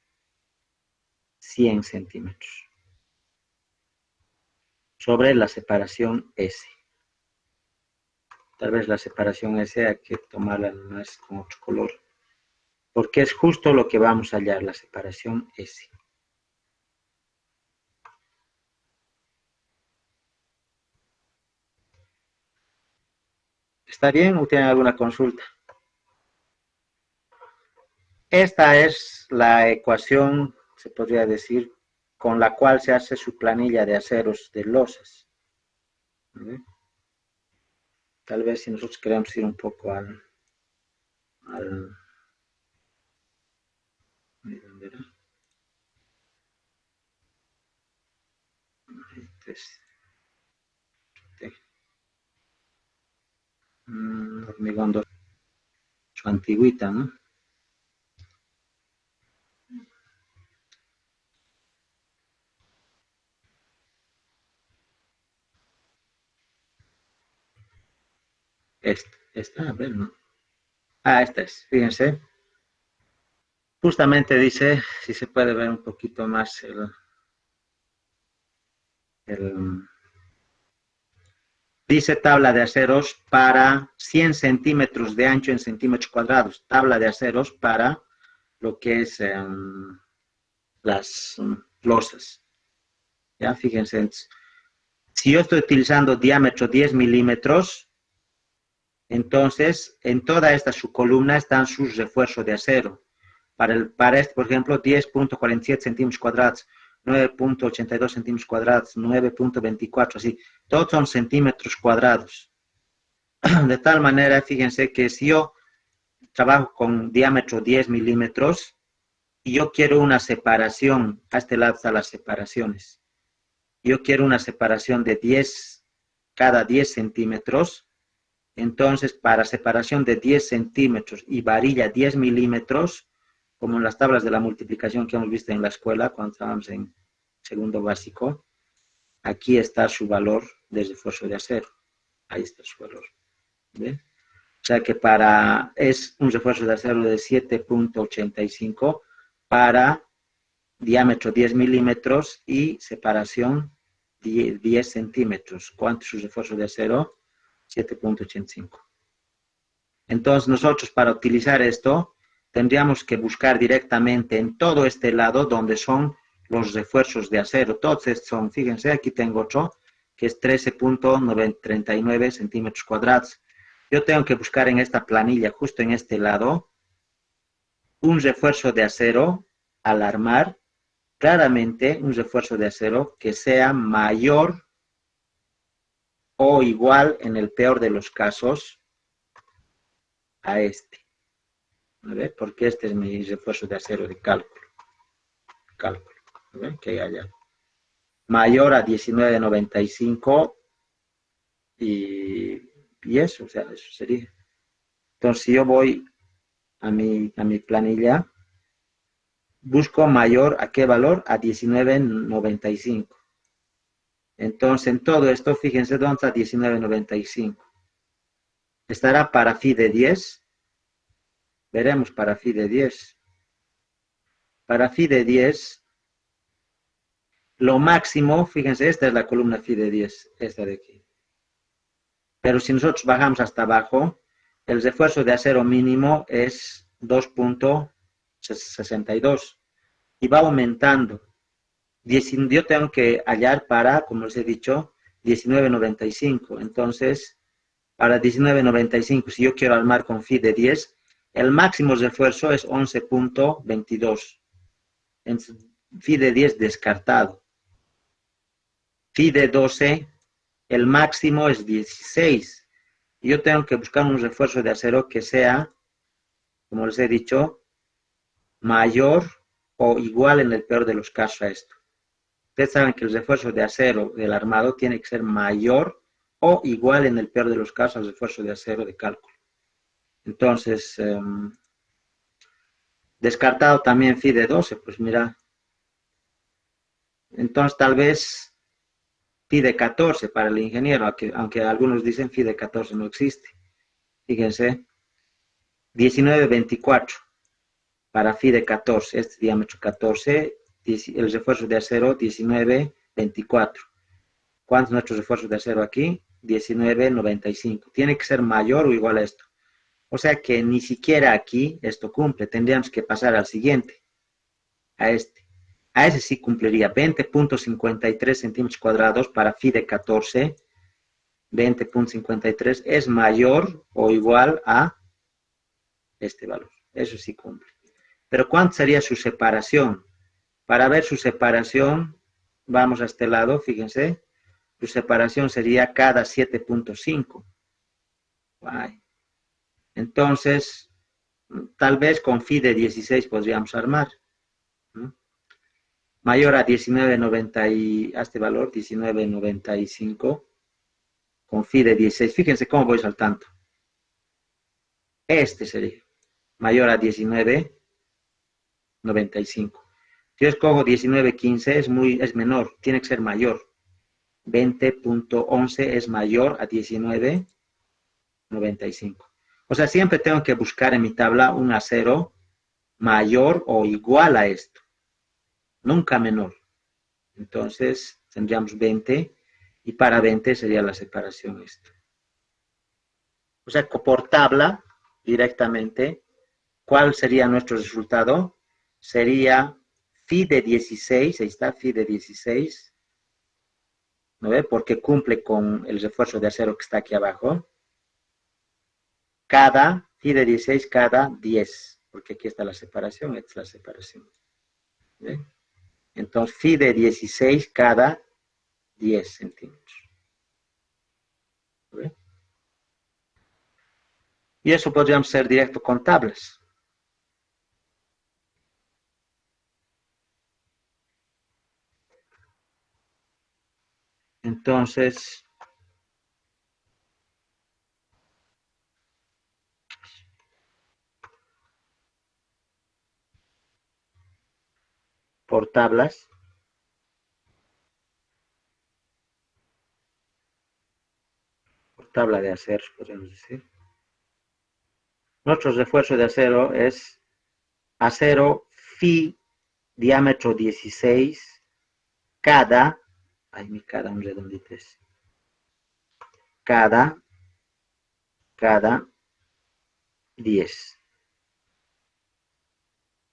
100 centímetros. Sobre la separación S. Tal vez la separación S hay que tomarla más con otro color. Porque es justo lo que vamos a hallar, la separación S. ¿Está bien o tienen alguna consulta? Esta es la ecuación, se podría decir, con la cual se hace su planilla de aceros de losas. Tal vez si nosotros queremos ir un poco al ¿dónde era? Hormigón 2, su antigüita, ¿no? Esta, a ver, ¿no? Ah, esta es, fíjense. Justamente dice, si se puede ver un poquito más dice tabla de aceros para 100 centímetros de ancho en centímetros cuadrados. Tabla de aceros para lo que es las losas. Ya, fíjense. Si yo estoy utilizando diámetro 10 milímetros, entonces en toda esta subcolumna están sus refuerzos de acero. Para este, por ejemplo, 10.47 centímetros cuadrados, 9.82 centímetros cuadrados, 9.24, así. Todos son centímetros cuadrados. De tal manera, fíjense que si yo trabajo con diámetro 10 milímetros y yo quiero una separación, a este lado están las separaciones, yo quiero una separación de 10, cada 10 centímetros, entonces para separación de 10 centímetros y varilla 10 milímetros, como en las tablas de la multiplicación que hemos visto en la escuela cuando estábamos en segundo básico, aquí está su valor de refuerzo de acero. Ahí está su valor. ¿Ven? O sea que es un refuerzo de acero de 7.85 para diámetro 10 milímetros y separación 10 centímetros. ¿Cuánto es su refuerzo de acero? 7.85. Entonces nosotros para utilizar esto tendríamos que buscar directamente en todo este lado donde son los refuerzos de acero. Todos estos son, fíjense, aquí tengo otro que es 13.39 centímetros cuadrados. Yo tengo que buscar en esta planilla, justo en este lado, un refuerzo de acero al armar, claramente un refuerzo de acero que sea mayor o igual, en el peor de los casos, a este. A ver, porque este es mi refuerzo de acero de cálculo. A ver, que haya mayor a 19.95 y eso, o sea, eso sería. Entonces, si yo voy a mi planilla, busco mayor a qué valor, a 19.95. Entonces, en todo esto, fíjense dónde está 19.95. Estará para phi de 10. Veremos para phi de 10. Para phi de 10, lo máximo, fíjense, esta es la columna phi de 10, esta de aquí. Pero si nosotros bajamos hasta abajo, el refuerzo de acero mínimo es 2.62 y va aumentando. Yo tengo que hallar para, como les he dicho, 19.95. Entonces, para 19.95, si yo quiero armar con phi de 10, el máximo refuerzo es 11.22. Phi de 10 descartado. Phi de 12, el máximo es 16. Yo tengo que buscar un refuerzo de acero que sea, como les he dicho, mayor o igual en el peor de los casos a esto. Ustedes saben que el refuerzo de acero del armado tiene que ser mayor o igual en el peor de los casos al refuerzo de acero de cálculo. Entonces, Descartado también phi de 12, pues mira. Entonces tal vez phi de 14 para el ingeniero, aunque algunos dicen phi de 14 no existe. Fíjense, 19,24 para phi de 14, este diámetro 14, el refuerzo de acero 19,24. ¿Cuánto es nuestro refuerzo de acero aquí? 19,95. Tiene que ser mayor o igual a esto. O sea que ni siquiera aquí esto cumple. Tendríamos que pasar al siguiente, a este. A ese sí cumpliría 20,53 centímetros cuadrados para phi de 14. 20,53 es mayor o igual a este valor. Eso sí cumple. Pero ¿cuánto sería su separación? Para ver su separación, vamos a este lado, fíjense. Su separación sería cada 7,5. Entonces, tal vez con phi de 16 podríamos armar, ¿no? Mayor a 19,90 y a este valor, 19,95, con phi de 16. Fíjense cómo voy saltando. Este sería mayor a 19,95. Si yo escojo 19,15 es menor, tiene que ser mayor. 20,11 es mayor a 19,95. O sea, siempre tengo que buscar en mi tabla un acero mayor o igual a esto, nunca menor. Entonces tendríamos 20 y para 20 sería la separación esto. O sea, por tabla directamente, ¿cuál sería nuestro resultado? Sería phi de 16, ahí está, phi de 16, ¿no ve? Porque cumple con el refuerzo de acero que está aquí abajo. Cada, phi de 16 cada 10, porque aquí está la separación, esta es la separación. ¿Ve? Entonces, phi de 16 cada 10 centímetros. ¿Ve? Y eso podríamos ser directo con tablas. Entonces, por tablas, por tabla de acero, podríamos decir. Nuestro refuerzo de acero es acero phi diámetro 16 cada, ay, mi cada un redondito es, cada 10.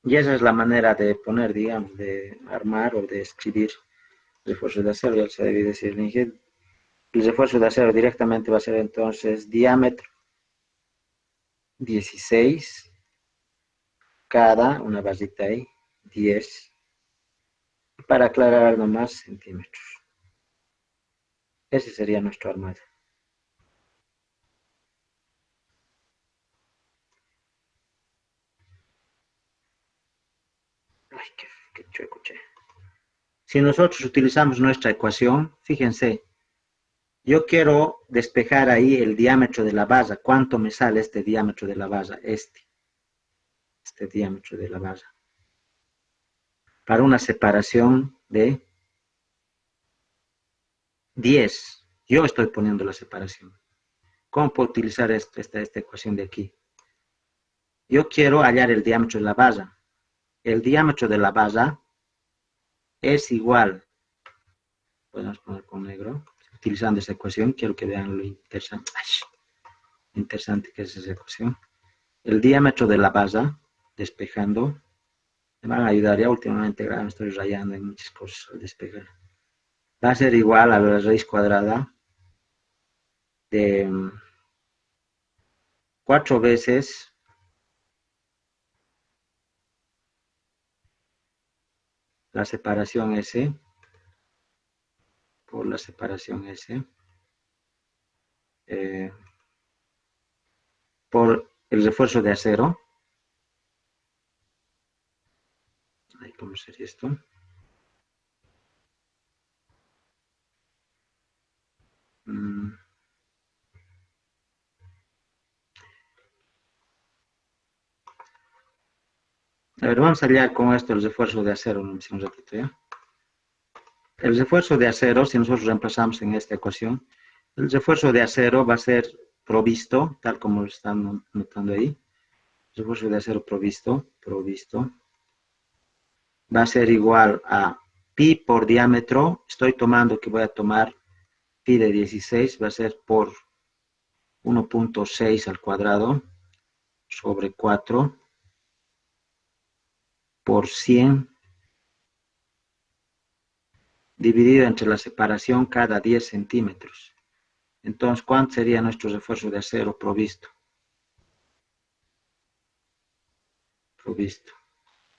Y esa es la manera de poner, digamos, de armar o de escribir refuerzo de acero, ya se debe decir. El refuerzo de acero directamente va a ser entonces diámetro 16 cada, una barrita ahí, 10, para aclarar algo más, centímetros. Ese sería nuestro armado. Ay, qué chueco, che. Si nosotros utilizamos nuestra ecuación, fíjense, yo quiero despejar ahí el diámetro de la barra. ¿Cuánto me sale este diámetro de la barra? Este diámetro de la barra. Para una separación de 10. Yo estoy poniendo la separación. ¿Cómo puedo utilizar esta ecuación de aquí? Yo quiero hallar el diámetro de la barra. El diámetro de la barra es igual, podemos poner con negro, utilizando esa ecuación, quiero que vean lo interesante que es esa ecuación. El diámetro de la barra, despejando, me van a ayudar, ya últimamente me estoy rayando en muchas cosas al despejar. Va a ser igual a la raíz cuadrada de 4 veces la separación S por la separación S por el refuerzo de acero. ¿Cómo sería esto? A ver, vamos a hallar con esto el refuerzo de acero, si un ratito, ¿ya? El refuerzo de acero, si nosotros reemplazamos en esta ecuación, el refuerzo de acero va a ser provisto, tal como lo están notando ahí. El refuerzo de acero provisto, va a ser igual a pi por diámetro. Estoy tomando que voy a tomar pi de 16, va a ser por 1.6 al cuadrado sobre 4 por 100 dividido entre la separación cada 10 centímetros. Entonces, ¿cuánto sería nuestro refuerzo de acero provisto?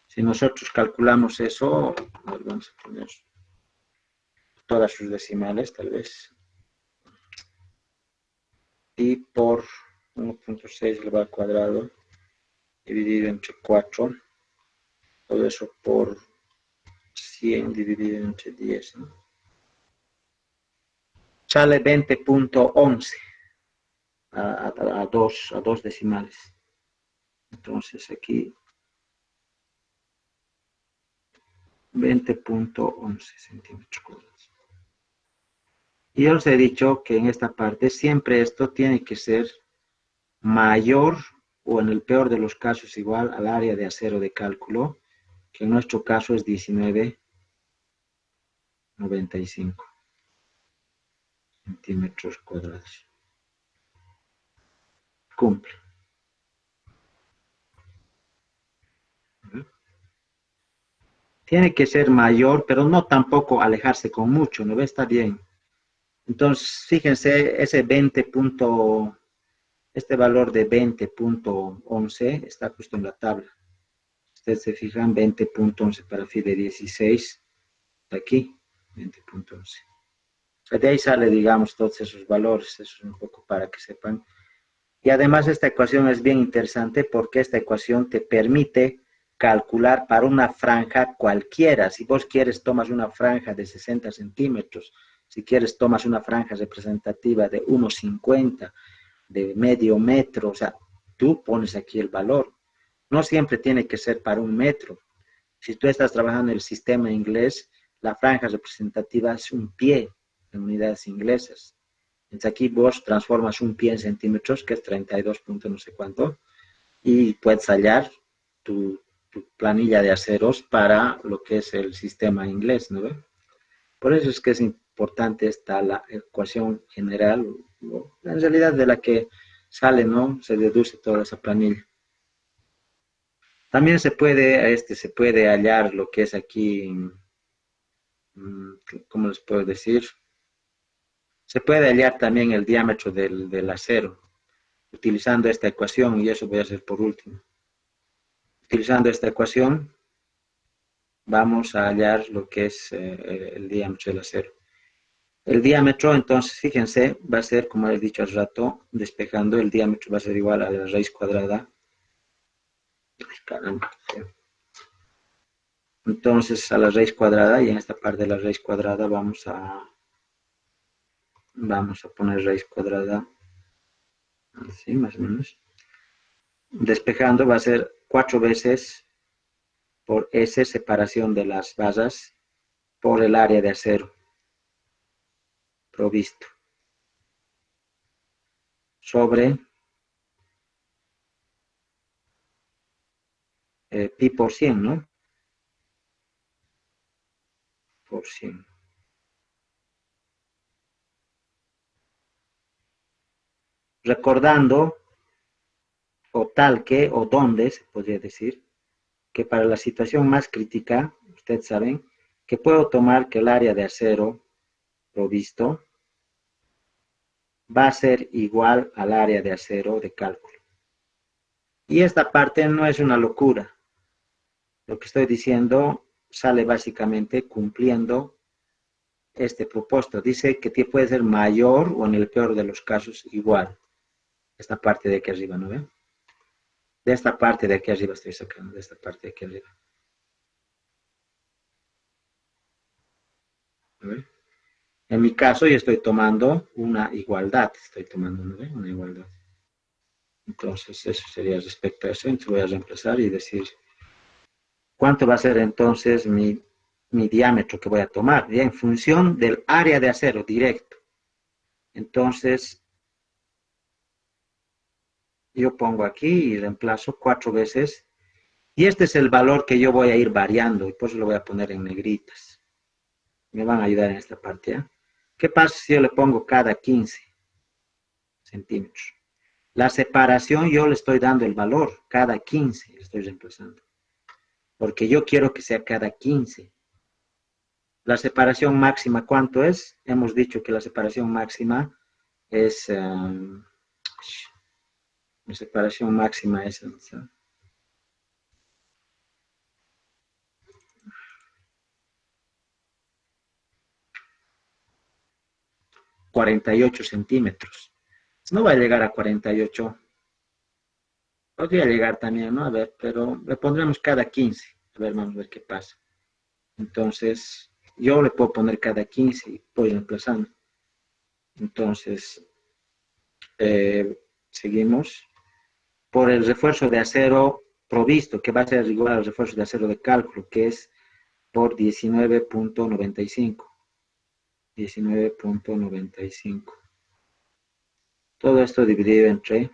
Si nosotros calculamos eso, vamos a poner todas sus decimales, tal vez, y por 1.6 elevado al cuadrado dividido entre 4, todo eso por 100 dividido entre 10, ¿no? Sale 20.11 a dos decimales. Entonces aquí 20.11 centímetros cuadrados. Y yo os he dicho que en esta parte siempre esto tiene que ser mayor o en el peor de los casos igual al área de acero de cálculo, que en nuestro caso es 19,95 centímetros cuadrados. Cumple. Tiene que ser mayor, pero no tampoco alejarse con mucho, ¿no ve? Está bien. Entonces, fíjense, este valor de 20.11 está justo en la tabla. Ustedes se fijan, 20.11 para phi de 16, aquí, 20.11. De ahí sale, digamos, todos esos valores, eso es un poco para que sepan. Y además esta ecuación es bien interesante porque esta ecuación te permite calcular para una franja cualquiera. Si vos quieres, tomas una franja de 60 centímetros. Si quieres, tomas una franja representativa de 1,50, de medio metro. O sea, tú pones aquí el valor. No siempre tiene que ser para 1 metro. Si tú estás trabajando en el sistema inglés, la franja representativa es un pie en unidades inglesas. Entonces aquí vos transformas un pie en centímetros, que es 32 punto no sé cuánto, y puedes hallar tu planilla de aceros para lo que es el sistema inglés, ¿no? Por eso es que es importante esta la ecuación general, ¿no? En realidad de la que sale, ¿no? Se deduce toda esa planilla. También se puede hallar lo que es aquí, ¿cómo les puedo decir? Se puede hallar también el diámetro del acero, utilizando esta ecuación, y eso voy a hacer por último. Utilizando esta ecuación, vamos a hallar lo que es el diámetro del acero. El diámetro, entonces, fíjense, va a ser, como he dicho hace rato, despejando, el diámetro va a ser igual a la raíz cuadrada. Ay, caramba. Entonces, a la raíz cuadrada, y en esta parte de la raíz cuadrada vamos a poner raíz cuadrada, así más o menos. Despejando va a ser 4 veces por S, separación de las barras, por el área de acero provisto, sobre pi por 100, ¿no? Por 100. Recordando, o tal que, o donde, se podría decir, que para la situación más crítica, ustedes saben, que puedo tomar que el área de acero provisto va a ser igual al área de acero de cálculo. Y esta parte no es una locura. Lo que estoy diciendo sale básicamente cumpliendo este propósito. Dice que puede ser mayor o en el peor de los casos igual. Esta parte de aquí arriba, ¿no ven? De esta parte de aquí arriba estoy sacando, de esta parte de aquí arriba. ¿No ven? En mi caso yo estoy tomando una igualdad, ¿no ven? Una igualdad. Entonces eso sería respecto a eso. Entonces voy a reemplazar y decir ¿Cuánto va a ser entonces mi diámetro que voy a tomar? Ya en función del área de acero directo. Entonces, yo pongo aquí y reemplazo 4 veces. Y este es el valor que yo voy a ir variando. Y por eso lo voy a poner en negritas. Me van a ayudar en esta parte. ¿Eh? ¿Qué pasa si yo le pongo cada 15 centímetros? La separación yo le estoy dando el valor. Cada 15 le estoy reemplazando. Porque yo quiero que sea cada 15. La separación máxima, ¿cuánto es? Hemos dicho que la separación máxima es... la separación máxima es... 48 centímetros. No va a llegar a 48. Podría llegar también, ¿no? A ver, pero le pondremos cada 15. A ver, vamos a ver qué pasa. Entonces, yo le puedo poner cada 15 y voy reemplazando. Entonces, seguimos. Por el refuerzo de acero provisto, que va a ser igual al refuerzo de acero de cálculo, que es por 19.95. 19.95. Todo esto dividido entre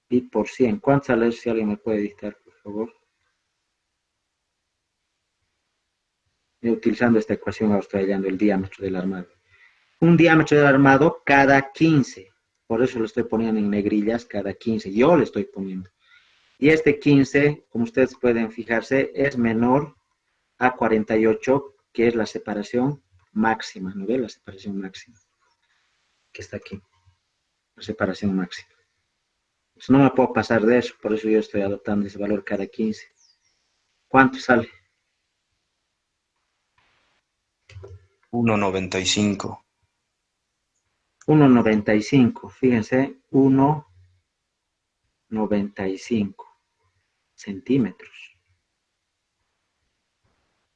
pi por 100. ¿Cuánto sale? Si alguien me puede dictar, por favor. Y utilizando esta ecuación, ahora estoy hallando el diámetro del armado. Un diámetro del armado cada 15. Por eso lo estoy poniendo en negrillas cada 15. Yo le estoy poniendo. Y este 15, como ustedes pueden fijarse, es menor a 48, que es la separación máxima. ¿No ve? La separación máxima. Que está aquí. La separación máxima. Pues no me puedo pasar de eso. Por eso yo estoy adoptando ese valor cada 15. ¿Cuánto sale? 1,95. 1,95. Fíjense, 1,95 centímetros.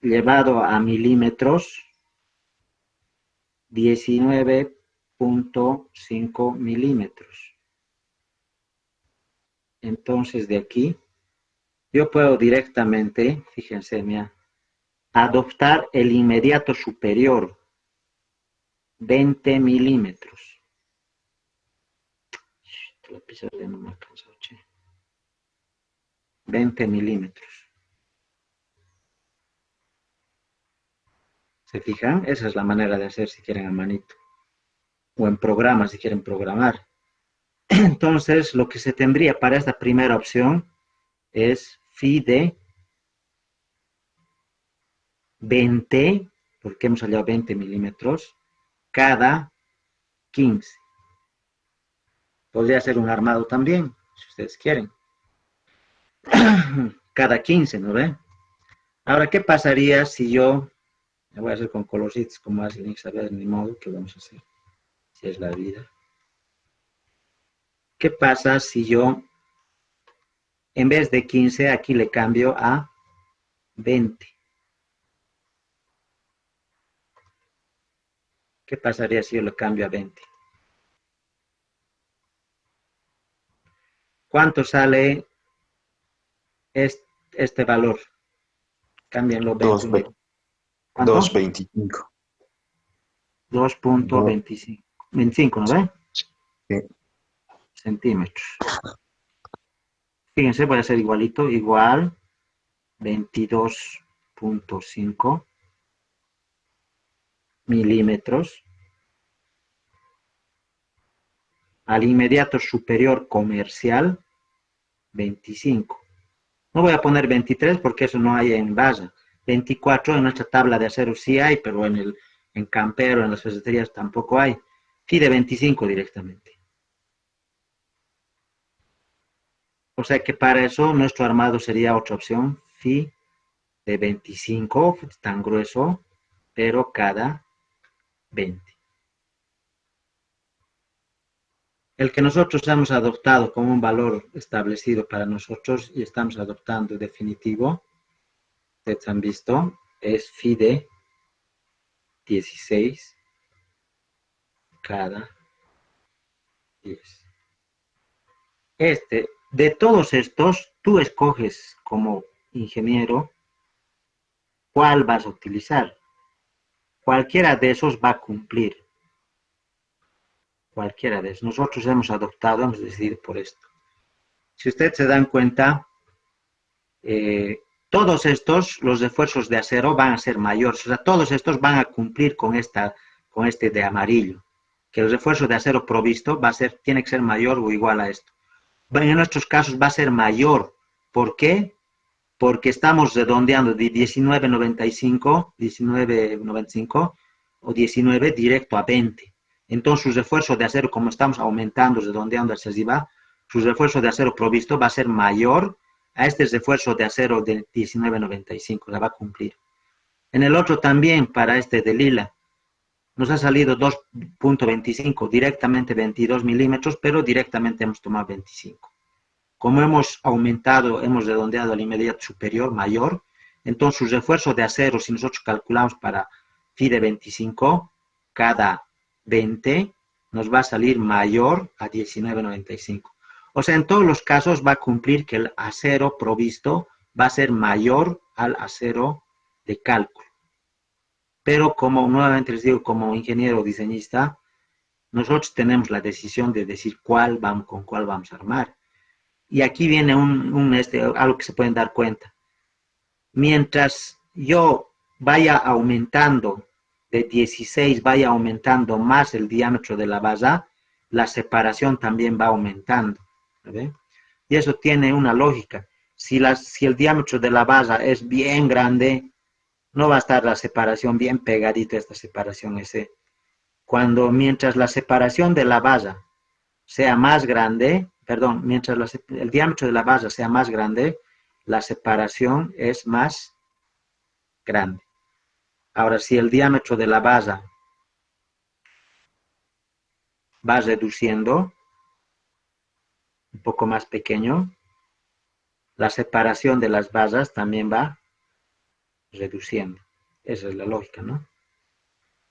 Llevado a milímetros, 19.5 milímetros. Entonces, de aquí, yo puedo directamente, fíjense, mira, adoptar el inmediato superior, 20 milímetros. La pizarra no me alcanza, 20 milímetros. ¿Se fijan? Esa es la manera de hacer si quieren a manito. O en programa si quieren programar. Entonces, lo que se tendría para esta primera opción es phi de 20, porque hemos hallado 20 milímetros, cada 15. Podría ser un armado también, si ustedes quieren. Cada 15, ¿no ve? Ahora, ¿qué pasaría si yo, me voy a hacer con colorcitos, como alguien saber, ni modo, ¿qué vamos a hacer? Si es la vida. ¿Qué pasa si yo, en vez de 15, aquí le cambio a 20? ¿Qué pasaría si yo lo cambio a 20? ¿Cuánto sale este valor? Cámbienlo 20. ¿Cuánto? 2,25. 2.25. 25, ¿no ve? Sí. Centímetros. Fíjense, voy a hacer igualito, igual 22.5 milímetros al inmediato superior comercial 25. No voy a poner 23 porque eso no hay en base. 24 en nuestra tabla de acero sí hay, pero en Campero, en las ferreterías tampoco hay. Phi de 25 directamente. O sea que para eso nuestro armado sería otra opción. Phi de 25, tan grueso, pero cada 20. El que nosotros hemos adoptado como un valor establecido para nosotros y estamos adoptando definitivo, ustedes han visto, es phi de 16 cada 10. Este De todos estos, tú escoges como ingeniero cuál vas a utilizar. Cualquiera de esos va a cumplir. Cualquiera de esos. Nosotros hemos adoptado, hemos decidido por esto. Si ustedes se dan cuenta, todos estos, los refuerzos de acero van a ser mayores. O sea, todos estos van a cumplir con este de amarillo. Que el refuerzo de acero provisto tiene que ser mayor o igual a esto. En nuestros casos va a ser mayor. ¿Por qué? Porque estamos redondeando de 19.95 o 19 directo a 20. Entonces, su refuerzo de acero, como estamos aumentando, redondeando hacia arriba, su refuerzo de acero provisto va a ser mayor a este refuerzo de acero de 19.95, la va a cumplir. En el otro también, para este de lila, nos ha salido 2.25, directamente 22 milímetros, pero directamente hemos tomado 25. Como hemos aumentado, hemos redondeado al inmediato superior, mayor, entonces su refuerzo de acero, si nosotros calculamos para phi de 25, cada 20 nos va a salir mayor a 19.95. O sea, en todos los casos va a cumplir que el acero provisto va a ser mayor al acero de cálculo. Pero como nuevamente les digo, como ingeniero diseñista, nosotros tenemos la decisión de decir con cuál vamos a armar. Y aquí viene algo que se pueden dar cuenta. Mientras yo vaya aumentando de 16, vaya aumentando más el diámetro de la base, la separación también va aumentando. ¿Ve? Y eso tiene una lógica. Si el diámetro de la base es bien grande, no va a estar la separación bien pegadita, esta separación S. Mientras la separación de la base sea más grande, perdón, mientras el diámetro de la base sea más grande, la separación es más grande. Ahora, si el diámetro de la base va reduciendo, un poco más pequeño, la separación de las bases también va reduciendo. Esa es la lógica, ¿no?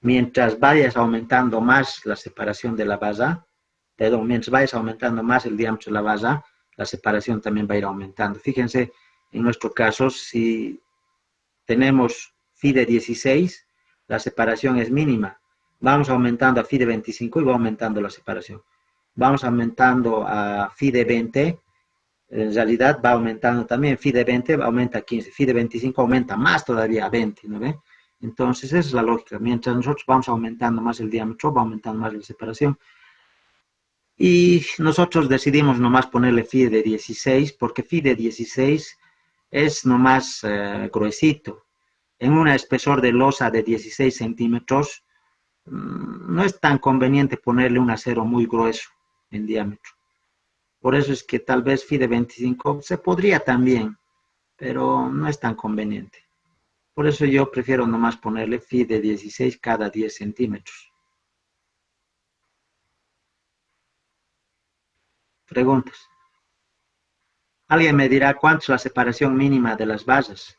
Mientras vayas aumentando más la separación de la base, mientras vayas aumentando más el diámetro de la base, la separación también va a ir aumentando. Fíjense, en nuestro caso, si tenemos phi de 16, la separación es mínima. Vamos aumentando a phi de 25 y va aumentando la separación. Vamos aumentando a phi de 20, en realidad va aumentando también. Phi de 20 aumenta a 15, phi de 25 aumenta más todavía a 20, ¿no ve? Entonces, esa es la lógica. Mientras nosotros vamos aumentando más el diámetro, va aumentando más la separación. Y nosotros decidimos nomás ponerle phi de 16, porque phi de 16 es nomás gruesito. En un espesor de losa de 16 centímetros, no es tan conveniente ponerle un acero muy grueso en diámetro. Por eso es que tal vez phi de 25 se podría también, pero no es tan conveniente. Por eso yo prefiero nomás ponerle phi de 16 cada 10 centímetros. Preguntas. Alguien me dirá cuánto es la separación mínima de las bases.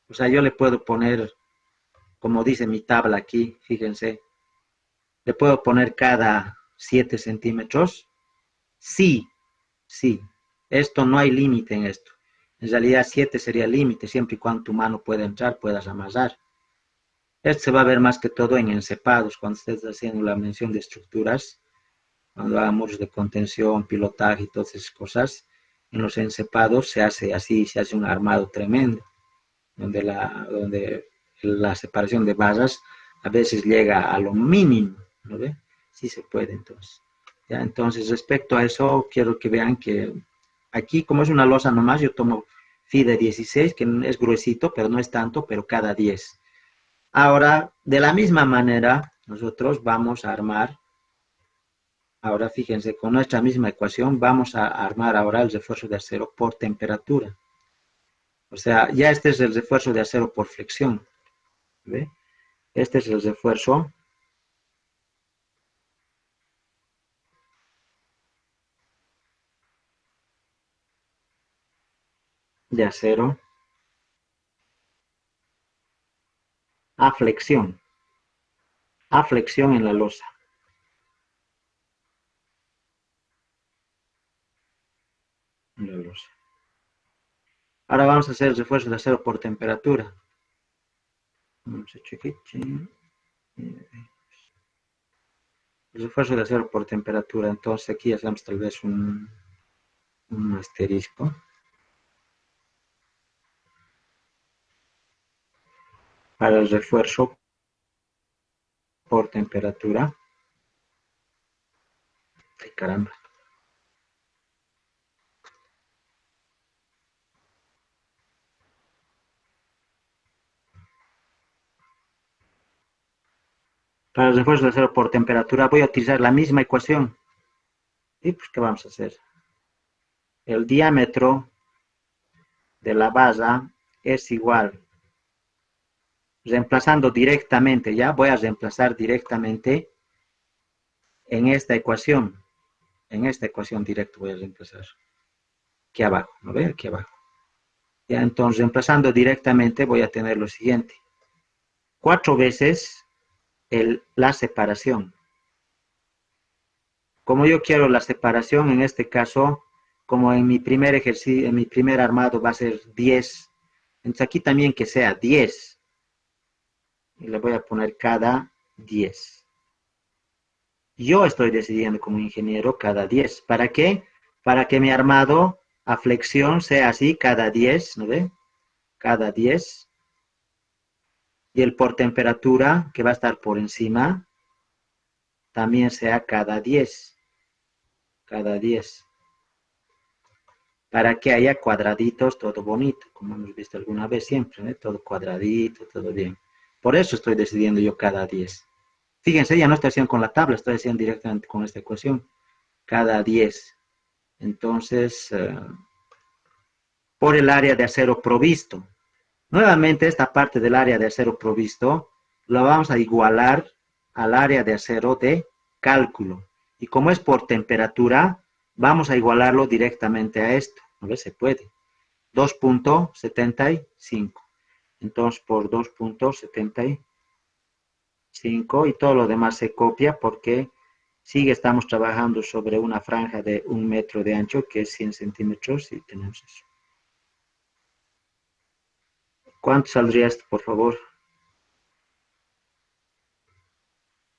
O sea, yo le puedo poner, como dice mi tabla aquí, fíjense, le puedo poner cada 7 centímetros. Sí, sí, esto no hay límite en esto. En realidad 7 sería el límite, siempre y cuando tu mano pueda entrar, puedas amasar. Esto se va a ver más que todo en encepados, cuando estés haciendo la mención de estructuras, cuando hagan muros de contención, pilotaje y todas esas cosas. En los encepados se hace así, se hace un armado tremendo, donde la separación de bases a veces llega a lo mínimo, ¿no ve? Sí se puede entonces. ¿Ya? Entonces, respecto a eso, quiero que vean que aquí, como es una losa nomás, yo tomo phi de 16, que es gruesito, pero no es tanto, pero cada 10. Ahora, de la misma manera, nosotros vamos a armar, ahora fíjense, con nuestra misma ecuación, vamos a armar ahora el refuerzo de acero por temperatura. O sea, ya este es el refuerzo de acero por flexión. ¿Ve? Este es el refuerzo de acero a flexión en la losa. Ahora vamos a hacer el refuerzo de acero por temperatura. Vamos a chequear. El refuerzo de acero por temperatura. Entonces aquí hacemos tal vez un asterisco. Para el refuerzo por temperatura. Ay, caramba. Para el refuerzo de acero por temperatura voy a utilizar la misma ecuación. ¿Y pues qué vamos a hacer? El diámetro de la base es igual. Reemplazando directamente, ya voy a reemplazar directamente en esta ecuación. En esta ecuación directa voy a reemplazar. Aquí abajo, ¿no ve? Aquí abajo. Ya, entonces, reemplazando directamente voy a tener lo siguiente. 4 veces la separación. Como yo quiero la separación, en este caso, como en mi primer ejercicio, en mi primer armado va a ser 10, entonces aquí también que sea 10. Y le voy a poner cada 10. Yo estoy decidiendo como ingeniero cada 10. ¿Para qué? Para que mi armado a flexión sea así cada 10, ¿no ve? Cada 10. Y el por temperatura, que va a estar por encima, también sea cada 10. Cada 10. Para que haya cuadraditos, todo bonito, como hemos visto alguna vez siempre, ¿eh? Todo cuadradito, todo bien. Por eso estoy decidiendo yo cada 10. Fíjense, ya no estoy haciendo con la tabla, estoy haciendo directamente con esta ecuación. Cada 10. Entonces, por el área de acero provisto. Nuevamente, esta parte del área de acero provisto la vamos a igualar al área de acero de cálculo. Y como es por temperatura, vamos a igualarlo directamente a esto. A ver, se puede. 2.75. Entonces, por 2.75 y todo lo demás se copia porque estamos trabajando sobre una franja de 1 metro de ancho, que es 100 centímetros, y tenemos eso. ¿Cuánto saldría esto, por favor?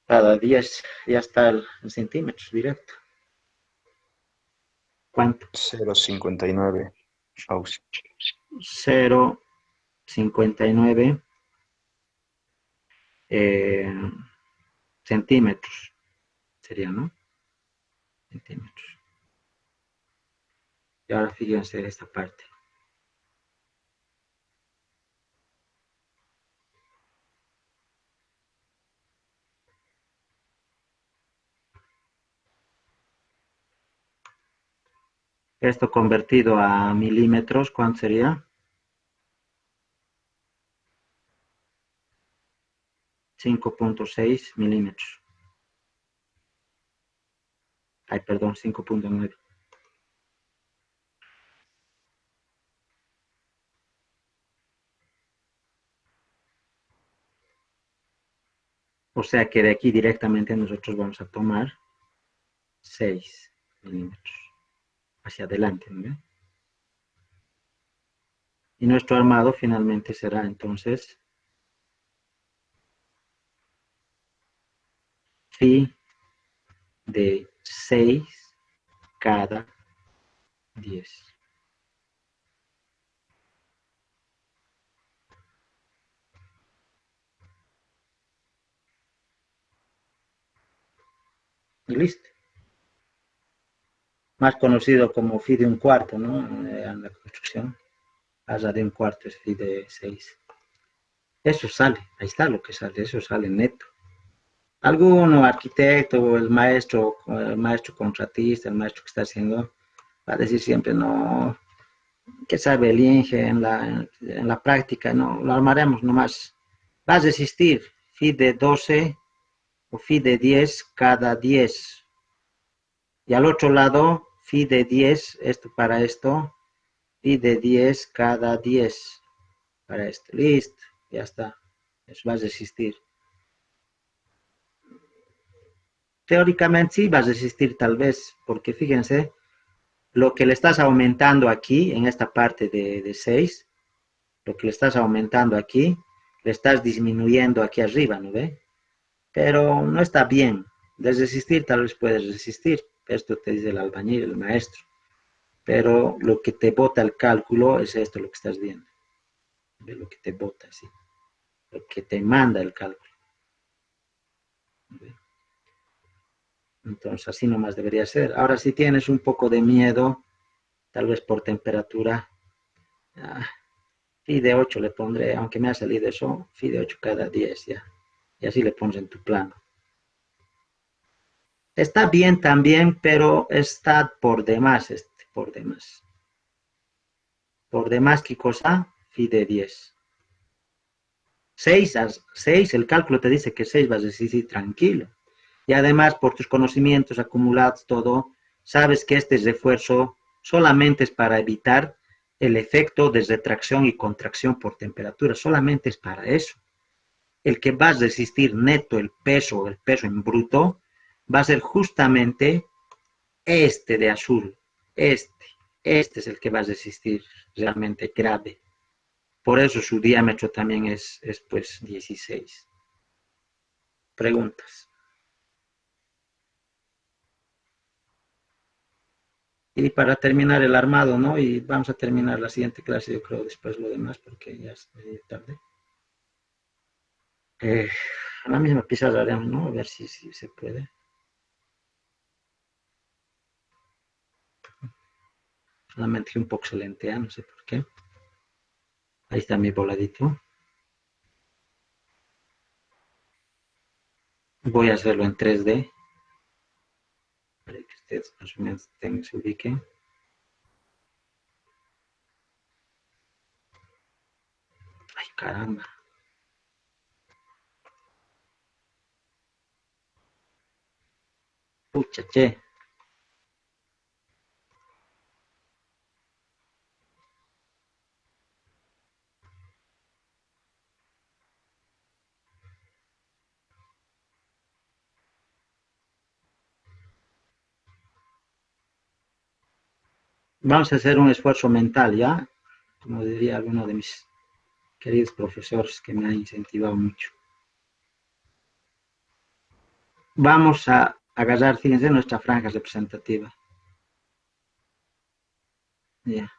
Cada 10 ya está el centímetros directo. ¿Cuánto? 0,59 Fauci. 0,59 centímetros sería, ¿no? Centímetros. Y ahora fíjense esta parte. Esto convertido a milímetros, ¿cuánto sería? 5.6 milímetros. Ay, perdón, 5.9. O sea que de aquí directamente nosotros vamos a tomar 6 milímetros hacia adelante, ¿no? Y nuestro armado finalmente será entonces phi de 6 cada 10. Y listo. Más conocido como phi de un cuarto, ¿no? En la construcción. Asa de un cuarto es phi de 6. Eso sale, ahí está lo que sale, eso sale neto. Alguno arquitecto, el maestro contratista, el maestro que está haciendo, va a decir siempre, no, ¿qué sabe el Inge en la práctica? No, lo armaremos nomás. Va a resistir phi de 12 o phi de 10 cada 10. Y al otro lado, phi de 10, esto para esto, phi de 10 cada 10 para esto. Listo, ya está. Eso va a resistir. Teóricamente sí va a resistir tal vez, porque fíjense, Lo que le estás aumentando aquí, en esta parte de 6, lo que le estás aumentando aquí, le estás disminuyendo aquí arriba, ¿no ve? Pero no está bien. De resistir, tal vez puedes resistir. Esto te dice el albañil, el maestro. Pero lo que te bota el cálculo es esto, lo que estás viendo. ¿Ve? Lo que te bota, sí. Lo que te manda el cálculo. ¿Ve? Entonces, así nomás debería ser. Ahora, si tienes un poco de miedo, tal vez por temperatura, ah, Phi de 8 le pondré, aunque me ha salido eso, Phi de 8 cada 10 ya. Y así le pones en tu plano. Está bien también, pero está por demás, por demás. Por demás, ¿qué cosa? Phi de 10. 6, 6, el cálculo te dice que 6 vas a decir tranquilo. Y además, por tus conocimientos acumulados, todo, sabes que este refuerzo solamente es para evitar el efecto de retracción y contracción por temperatura, solamente es para eso. El que va a resistir neto el peso en bruto, va a ser justamente este de azul, este, este es el que va a resistir realmente grave. Por eso su diámetro también es pues 16. Preguntas. Y para terminar el armado, ¿no? Y vamos a terminar la siguiente clase, yo creo, después lo demás, porque ya es tarde. A la misma pizarra haremos, ¿no? A ver si se puede. Solamente que un poco se lentea, no sé por qué. Ahí está mi voladito. Voy a hacerlo en 3D, para que ustedes más o menos se ubiquen. Ay, caramba. Pucha, che. Vamos a hacer un esfuerzo mental, ¿ya? Como diría alguno de mis queridos profesores que me han incentivado mucho. Vamos a agarrar, fíjense, nuestra franja representativa. Ya.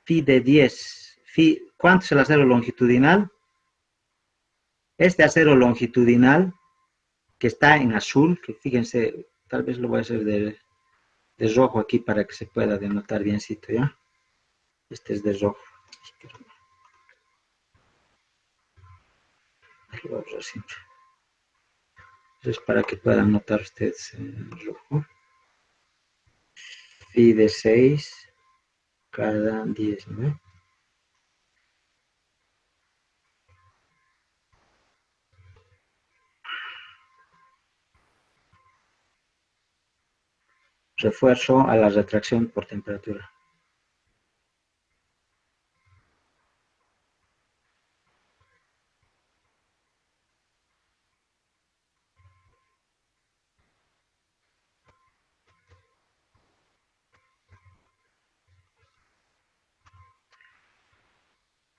Phi de 10. ¿Cuánto es el acero longitudinal? Este acero longitudinal que está en azul, que fíjense, tal vez lo voy a hacer de rojo aquí para que se pueda denotar biencito, ¿ya? Este es de rojo. Es para que puedan notar ustedes el rojo. Phi de 6 cada 10, ¿no? Refuerzo a la retracción por temperatura.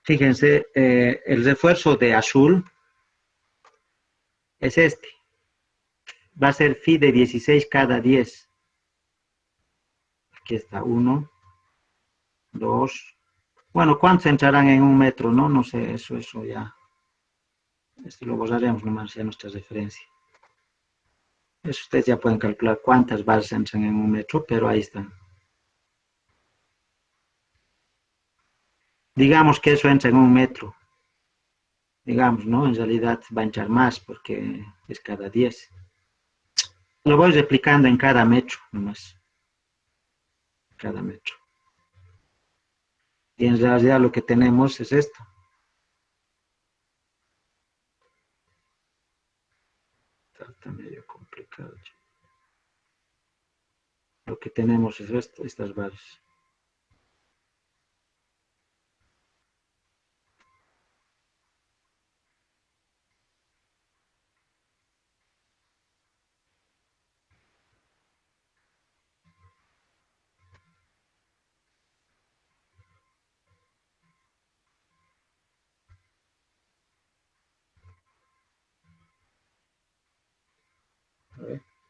Fíjense, el refuerzo de azul es este. Va a ser phi de 16 cada 10. Aquí está, 1, 2. Bueno, ¿cuántos entrarán en un metro? No, no sé, eso ya. Esto lo borraremos nomás ya nuestra referencia. Eso ustedes ya pueden calcular cuántas bases entran en un metro, pero ahí están. Digamos que eso entra en un metro. Digamos, ¿no? En realidad va a entrar más porque es cada 10. Lo voy replicando en cada metro nomás. Cada metro. Y en realidad lo que tenemos es esto. Está medio complicado. Lo que tenemos es esto, estas bases.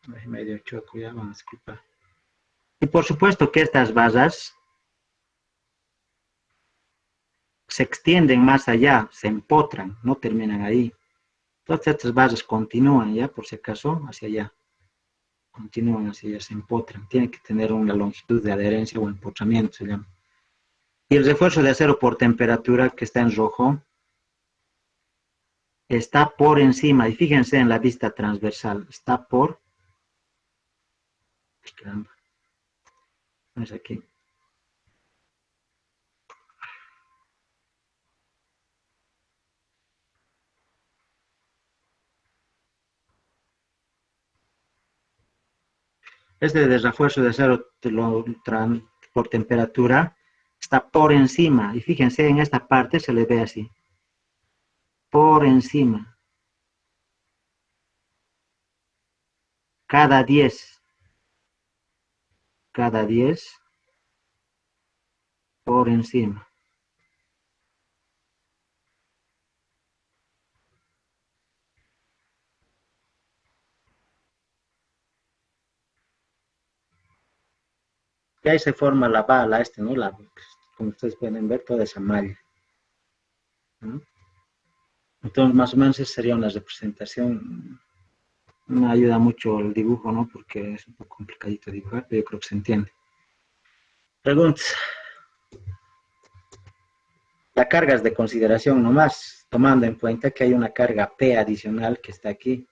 Ay, medio choco, ya van a disculpar. Y por supuesto que estas barras se extienden más allá, se empotran, no terminan ahí. Todas estas barras continúan ya, por si acaso, hacia allá. Continúan hacia allá, se empotran. Tiene que tener una longitud de adherencia o empotramiento, se llama. Y el refuerzo de acero por temperatura, que está en rojo, está por encima, y fíjense en la vista transversal, está por, caramba, no es aquí. Este de refuerzo de acero por temperatura está por encima, y fíjense en esta parte se le ve así, por encima, cada 10, cada 10 por encima. Y ahí se forma la bala, ¿no? Como ustedes pueden ver, toda esa malla, ¿no? Entonces, más o menos esa sería una representación. No ayuda mucho el dibujo, ¿no? Porque es un poco complicadito dibujar, pero yo creo que se entiende. Preguntas. La carga es de consideración nomás, tomando en cuenta que hay una carga P adicional que está aquí.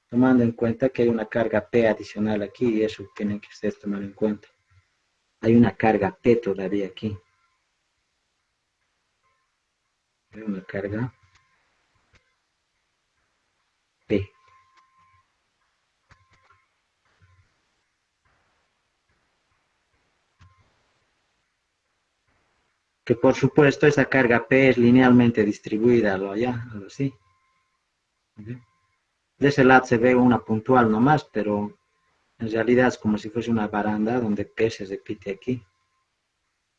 Tomando en cuenta que hay una carga P adicional aquí, y eso tienen que ustedes tomar en cuenta. Hay una carga P todavía aquí. Hay una carga P. Que por supuesto esa carga P es linealmente distribuida a lo allá, a lo así. De ese lado se ve una puntual nomás, pero en realidad es como si fuese una baranda donde P se repite aquí.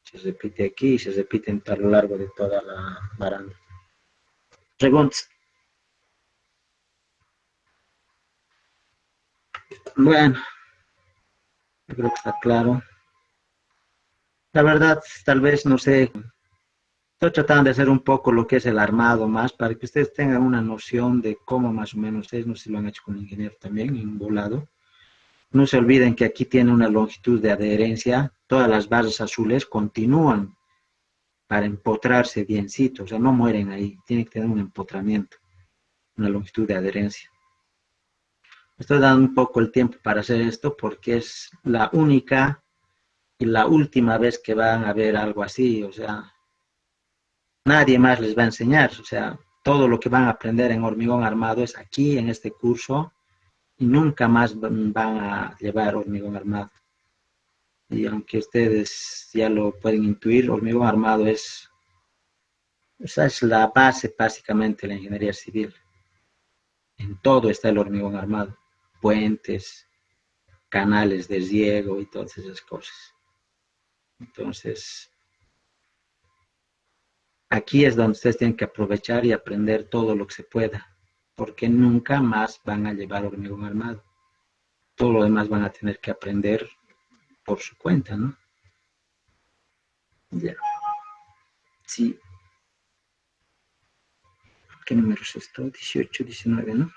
Se repite aquí y se repite a lo largo de toda la baranda. Preguntas. Bueno, yo creo que está claro. La verdad, tal vez, no sé, estoy tratando de hacer un poco lo que es el armado más para que ustedes tengan una noción de cómo más o menos es, no sé si lo han hecho con el ingeniero también, en un volado. No se olviden que aquí tiene una longitud de adherencia, todas las barras azules continúan para empotrarse biencito, o sea, no mueren ahí, tienen que tener un empotramiento, una longitud de adherencia. Estoy dando un poco el tiempo para hacer esto porque es la única y la última vez que van a ver algo así, o sea, nadie más les va a enseñar, o sea, todo lo que van a aprender en hormigón armado es aquí, en este curso, y nunca más van a llevar hormigón armado. Y aunque ustedes ya lo pueden intuir, hormigón armado esa es la base básicamente de la ingeniería civil. En todo está el hormigón armado, puentes, canales de riego y todas esas cosas. Entonces, aquí es donde ustedes tienen que aprovechar y aprender todo lo que se pueda, porque nunca más van a llevar hormigón armado. Todo lo demás van a tener que aprender por su cuenta, ¿no? Ya. Sí. ¿Qué número es esto? 18, 19, ¿no?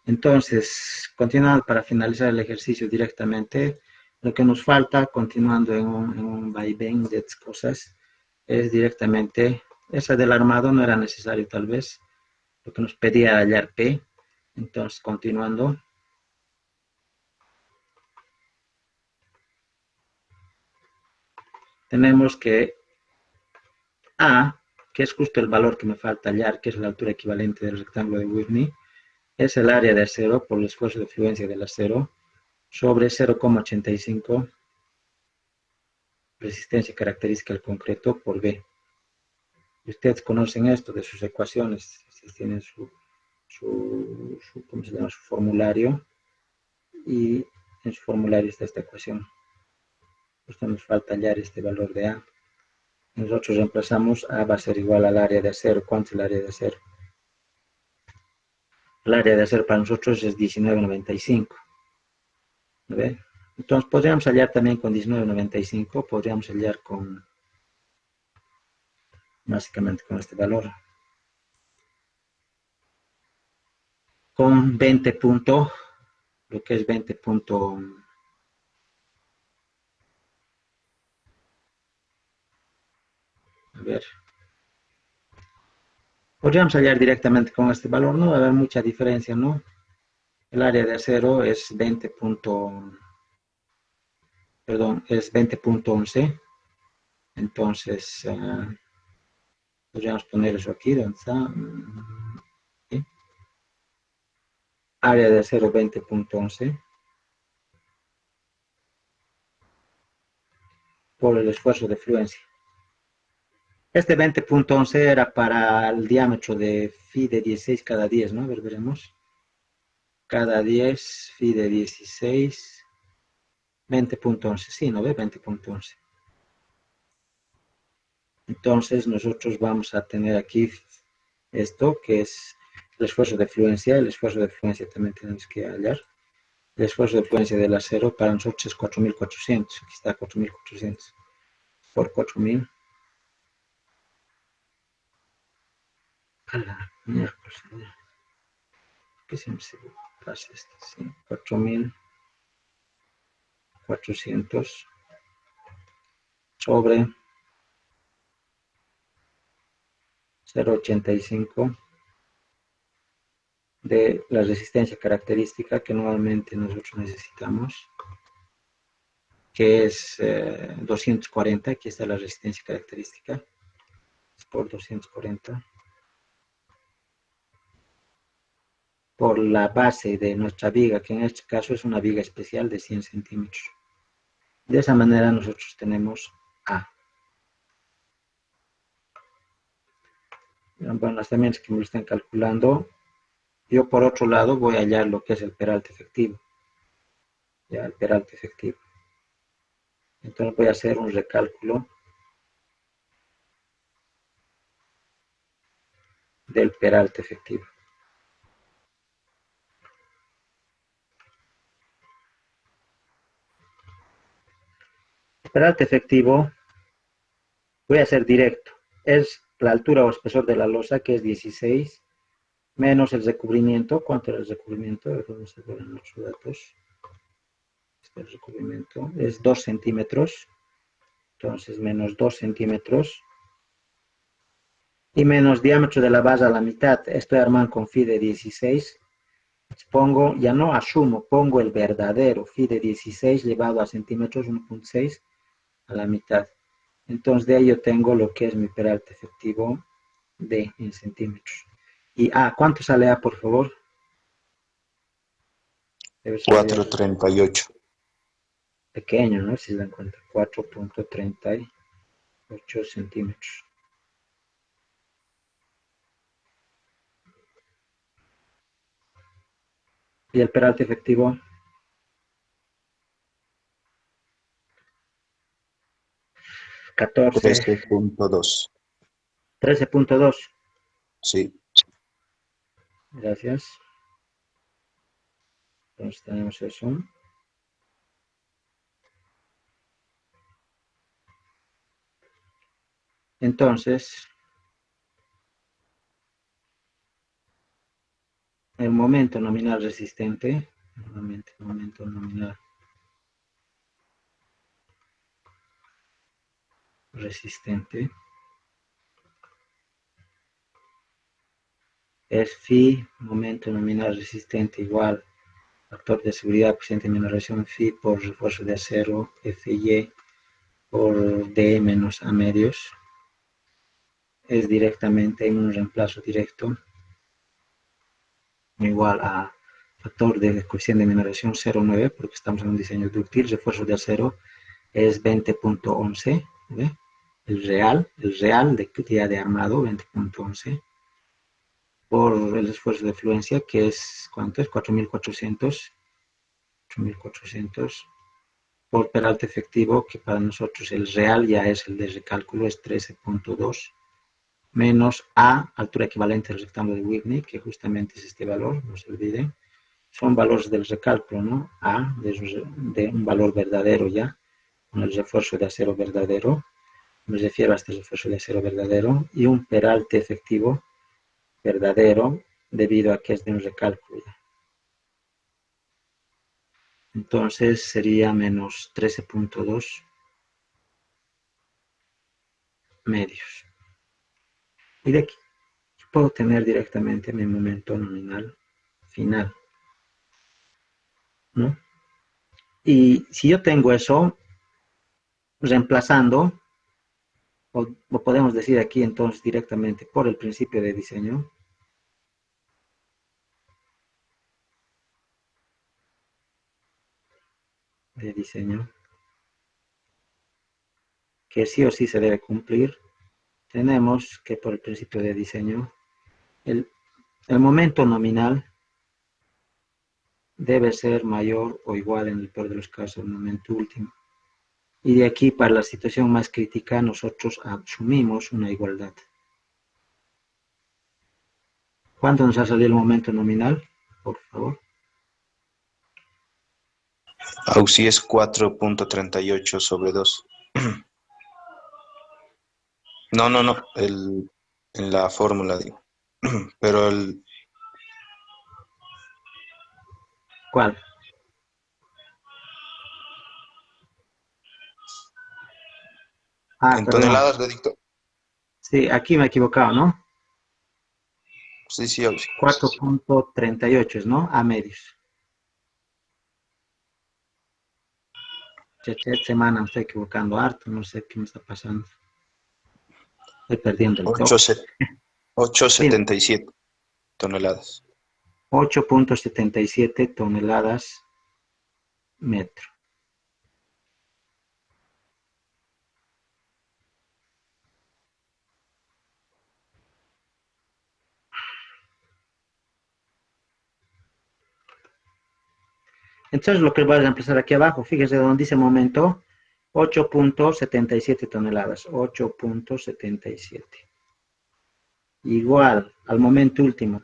Entonces, continuando para finalizar el ejercicio directamente, lo que nos falta, continuando en un vaivén de cosas, es directamente, esa del armado no era necesario tal vez, lo que nos pedía hallar P. Entonces, continuando, tenemos que A, que es justo el valor que me falta hallar, que es la altura equivalente del rectángulo de Whitney, es el área de acero por el esfuerzo de fluencia del acero sobre 0,85 resistencia característica del concreto por B. Y ustedes conocen esto de sus ecuaciones, tienen ¿cómo se llama? Su formulario, y en su formulario está esta ecuación. Esto nos falta hallar este valor de A. Nosotros reemplazamos A va a ser igual al área de acero. ¿Cuánto es el área de acero? El área de acero para nosotros es 19.95. ¿A ver? Entonces podríamos hallar también con 19.95, podríamos hallar con, básicamente con este valor. Con 20 puntos, lo que es 20 punto, a ver, podríamos hallar directamente con este valor, no va a haber mucha diferencia, ¿no? El área de acero es 20 punto, perdón, es 20.11, entonces podríamos poner eso aquí, ¿dónde está? ¿Sí? Área de acero 20.11 por el esfuerzo de fluencia. Este 20.11 era para el diámetro de phi de 16 cada 10, ¿no? A ver, veremos. Cada 10, phi de 16, 20.11, sí, ¿no ve? 20.11. Entonces nosotros vamos a tener aquí esto, que es el esfuerzo de fluencia. El esfuerzo de fluencia también tenemos que hallar. El esfuerzo de fluencia del acero para nosotros es 4.400. Aquí está 4.400 por 4.000. A la miércoles. ¿Qué siempre se pasa esto? Sí, 4.400 sobre 0.85 de la resistencia característica que normalmente nosotros necesitamos, que es 240. Aquí está la resistencia característica, por 240, por la base de nuestra viga, que en este caso es una viga especial de 100 centímetros. De esa manera nosotros tenemos A. Bueno, las herramientas que me lo están calculando, yo por otro lado voy a hallar lo que es el peralte efectivo. Ya, el peralte efectivo. Entonces voy a hacer un recálculo del peralte efectivo. El peralte efectivo voy a hacer directo. Es la altura o espesor de la losa, que es 16, menos el recubrimiento. ¿Cuánto era el recubrimiento? Vamos a ver en los datos. El recubrimiento es 2 centímetros. Entonces, menos 2 centímetros. Y menos diámetro de la base a la mitad. Estoy armando con phi de 16. Pongo, ya no asumo, pongo el verdadero phi de 16 elevado a centímetros, 1.6 a la mitad. Entonces de ahí yo tengo lo que es mi peralte efectivo D en centímetros. Y A, ¿cuánto sale A, por favor? Debe salir 4.38. pequeño, ¿no? Si se dan cuenta, 4.38 centímetros. Y el peralte efectivo, 13.2. 13.2. Sí. Gracias. Entonces tenemos eso. Entonces, el momento nominal resistente, nuevamente momento nominal resistente, es phi, momento nominal resistente igual factor de seguridad, coeficiente de minoración phi por refuerzo de acero, Fy por D menos A medios. Es directamente en un reemplazo directo igual a factor de coeficiente de minoración 0.9, porque estamos en un diseño dúctil. Refuerzo de acero es 20.11, ¿ve? El real de día de armado, 20.11, por el esfuerzo de fluencia, que es, ¿cuánto es? 4.400, por peralte efectivo, que para nosotros el real ya es el de recálculo, es 13.2, menos A, altura equivalente al rectángulo de Whitney, que justamente es este valor, no se olviden. Son valores del recálculo, ¿no? A de un valor verdadero ya, con el refuerzo de acero verdadero, me refiero a este refuerzo de acero verdadero, y un peralte efectivo verdadero, debido a que es de un recálculo ya. Entonces sería menos 13.2 medios. Y de aquí puedo tener directamente mi momento nominal final, ¿no? Y si yo tengo eso, reemplazando, o podemos decir aquí entonces directamente por el principio de diseño, que sí o sí se debe cumplir, tenemos que por el principio de diseño, el momento nominal debe ser mayor o igual en el peor de los casos al momento último. Y de aquí, para la situación más crítica, nosotros asumimos una igualdad. ¿Cuánto nos ha salido el momento nominal? Por favor. Auxi es 4.38 sobre 2. No, no, no. En la fórmula, digo. Pero ¿Cuál? Ah, en perdón. toneladas de dicto. Sí, aquí me he equivocado, ¿no? Sí, sí, Auxi. 4.38 es, ¿no? A medios. Esta semana me estoy equivocando harto, no sé qué me está pasando. Estoy perdiendo el toque. Dime, 8.77 toneladas. 8.77 toneladas metro. Entonces lo que voy a empezar aquí abajo, fíjese donde dice momento, 8.77 toneladas, 8.77. Igual al momento último.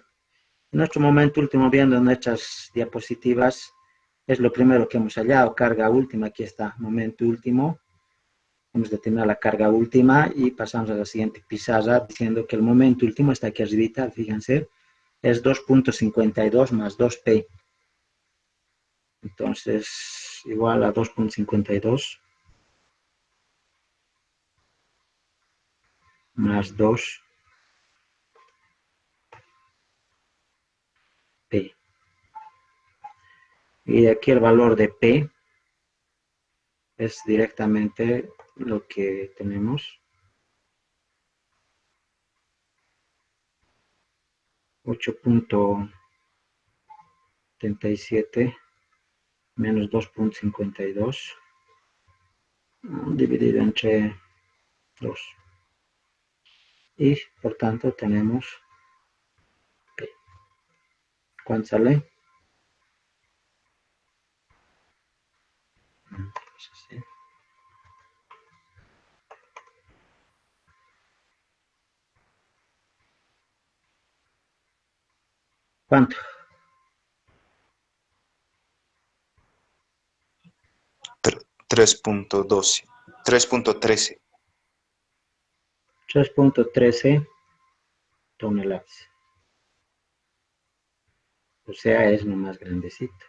En nuestro momento último, viendo nuestras diapositivas, es lo primero que hemos hallado, carga última, aquí está, momento último. Hemos determinado la carga última y pasamos a la siguiente pizarra diciendo que el momento último está aquí arribita, fíjense, es 2.52 más 2P. Entonces, igual a 2.52 más 2P. Y de aquí el valor de P es directamente lo que tenemos. 8.77 menos 2.52 dividido entre 2. Y por tanto tenemos P. ¿Cuánto sale? ¿Cuánto? 3.12. 3.13. 3.13 toneladas. O sea, es lo más grandecito.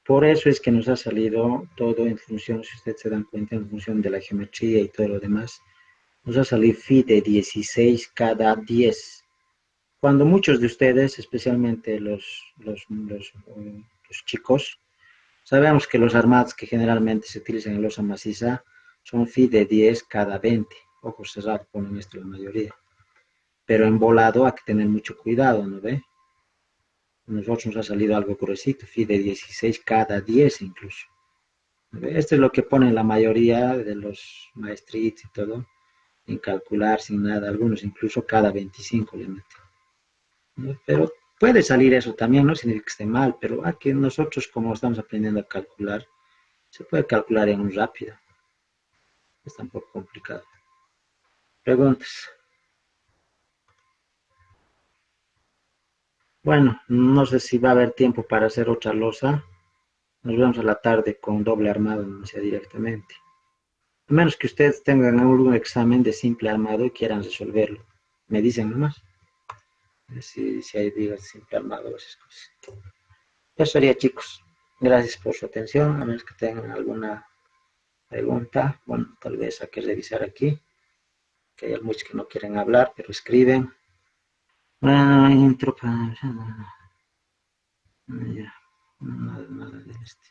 Por eso es que nos ha salido todo en función, si ustedes se dan cuenta, en función de la geometría y todo lo demás, nos ha salido phi de 16 cada 10. Cuando muchos de ustedes, especialmente los chicos, sabemos que los armados que generalmente se utilizan en losa maciza son phi de 10 cada 20. Ojos cerrados ponen esto la mayoría. Pero en volado hay que tener mucho cuidado, ¿no ve? Nosotros nos ha salido algo gruesito, phi de 16 cada 10 incluso. Esto es lo que ponen la mayoría de los maestritos y todo, en calcular sin nada, algunos incluso cada 25 le meten, ¿no? Pero puede salir eso también, no significa que esté mal, pero aquí nosotros como estamos aprendiendo a calcular, se puede calcular en un rápido, es tan poco complicado. Preguntas. Bueno, no sé si va a haber tiempo para hacer otra losa. Nos vemos a la tarde con doble armado, no sea directamente. A menos que ustedes tengan algún examen de simple armado y quieran resolverlo. Me dicen nomás. Si hay días simple armado o esas cosas. Eso sería, chicos. Gracias por su atención. A menos que tengan alguna pregunta, bueno, tal vez hay que revisar aquí, que hay muchos que no quieren hablar, pero escriben. Bueno, intro para... Ya, nada de este.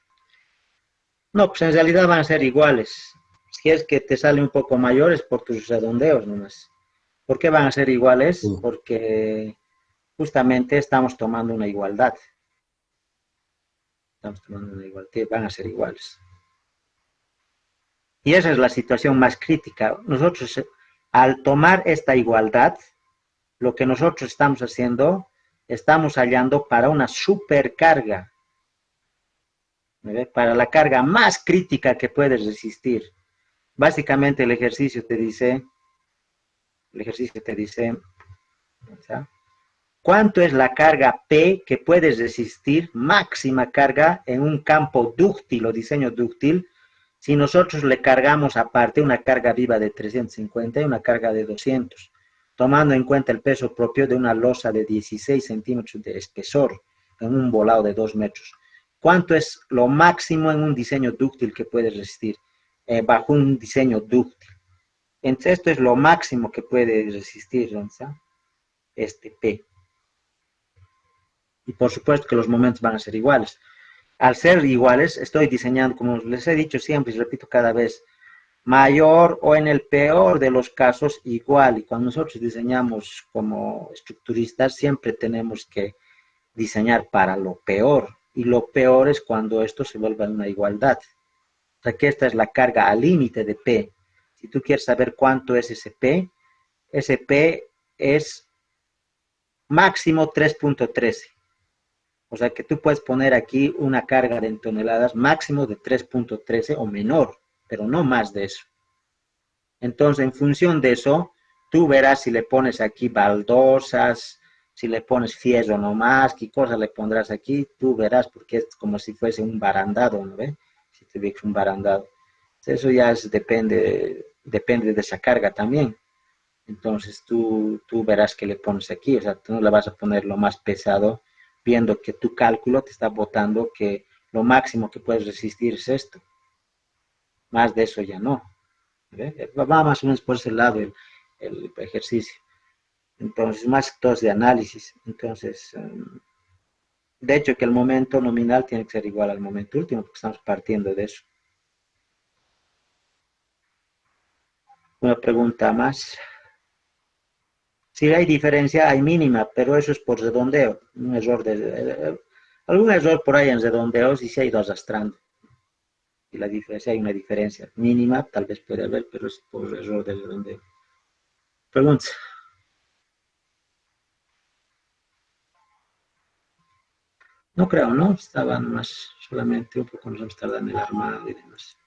No, pues en realidad van a ser iguales. Si es que te sale un poco mayores por tus redondeos nomás. ¿Por qué van a ser iguales? Sí. Porque justamente estamos tomando una igualdad. Estamos tomando una igualdad, van a ser iguales. Y esa es la situación más crítica. Nosotros, al tomar esta igualdad, lo que nosotros estamos haciendo, estamos hallando para una supercarga, ¿ve? Para la carga más crítica que puedes resistir. Básicamente el ejercicio te dice, ¿sí? ¿Cuánto es la carga P que puedes resistir, máxima carga, en un campo dúctil o diseño dúctil, si nosotros le cargamos aparte una carga viva de 350 y una carga de 200, tomando en cuenta el peso propio de una losa de 16 centímetros de espesor en un volado de 2 metros? ¿Cuánto es lo máximo en un diseño dúctil que puedes resistir bajo un diseño dúctil? Entonces, esto es lo máximo que puede resistir, ¿no? Este P. Y por supuesto que los momentos van a ser iguales. Al ser iguales, estoy diseñando, como les he dicho siempre y repito cada vez, mayor o en el peor de los casos igual. Y cuando nosotros diseñamos como estructuristas, siempre tenemos que diseñar para lo peor. Y lo peor es cuando esto se vuelve una igualdad. O sea que esta es la carga al límite de P. Si tú quieres saber cuánto es ese P es máximo 3.13. O sea que tú puedes poner aquí una carga de toneladas máximo de 3.13 o menor, pero no más de eso. Entonces, en función de eso, tú verás si le pones aquí baldosas, si le pones fierro nomás, qué cosa le pondrás aquí, tú verás, porque es como si fuese un barandado, ¿no ves? Si tuviese un barandado. Eso ya depende de esa carga también. Entonces tú verás que le pones aquí, o sea, tú no le vas a poner lo más pesado, viendo que tu cálculo te está botando que lo máximo que puedes resistir es esto. Más de eso ya no. Va más o menos por ese lado el ejercicio. Entonces, más que todo es de análisis. Entonces, de hecho que el momento nominal tiene que ser igual al momento último, porque estamos partiendo de eso. Una pregunta más. Si hay diferencia, hay mínima, pero eso es por redondeo. Un error algún error por ahí en redondeos y se ha ido arrastrando. Y la diferencia, hay una diferencia mínima, tal vez puede haber, pero es por error de redondeo. Pregunta. No creo, ¿no? Estaban más solamente un poco nos tardando en el armado y demás.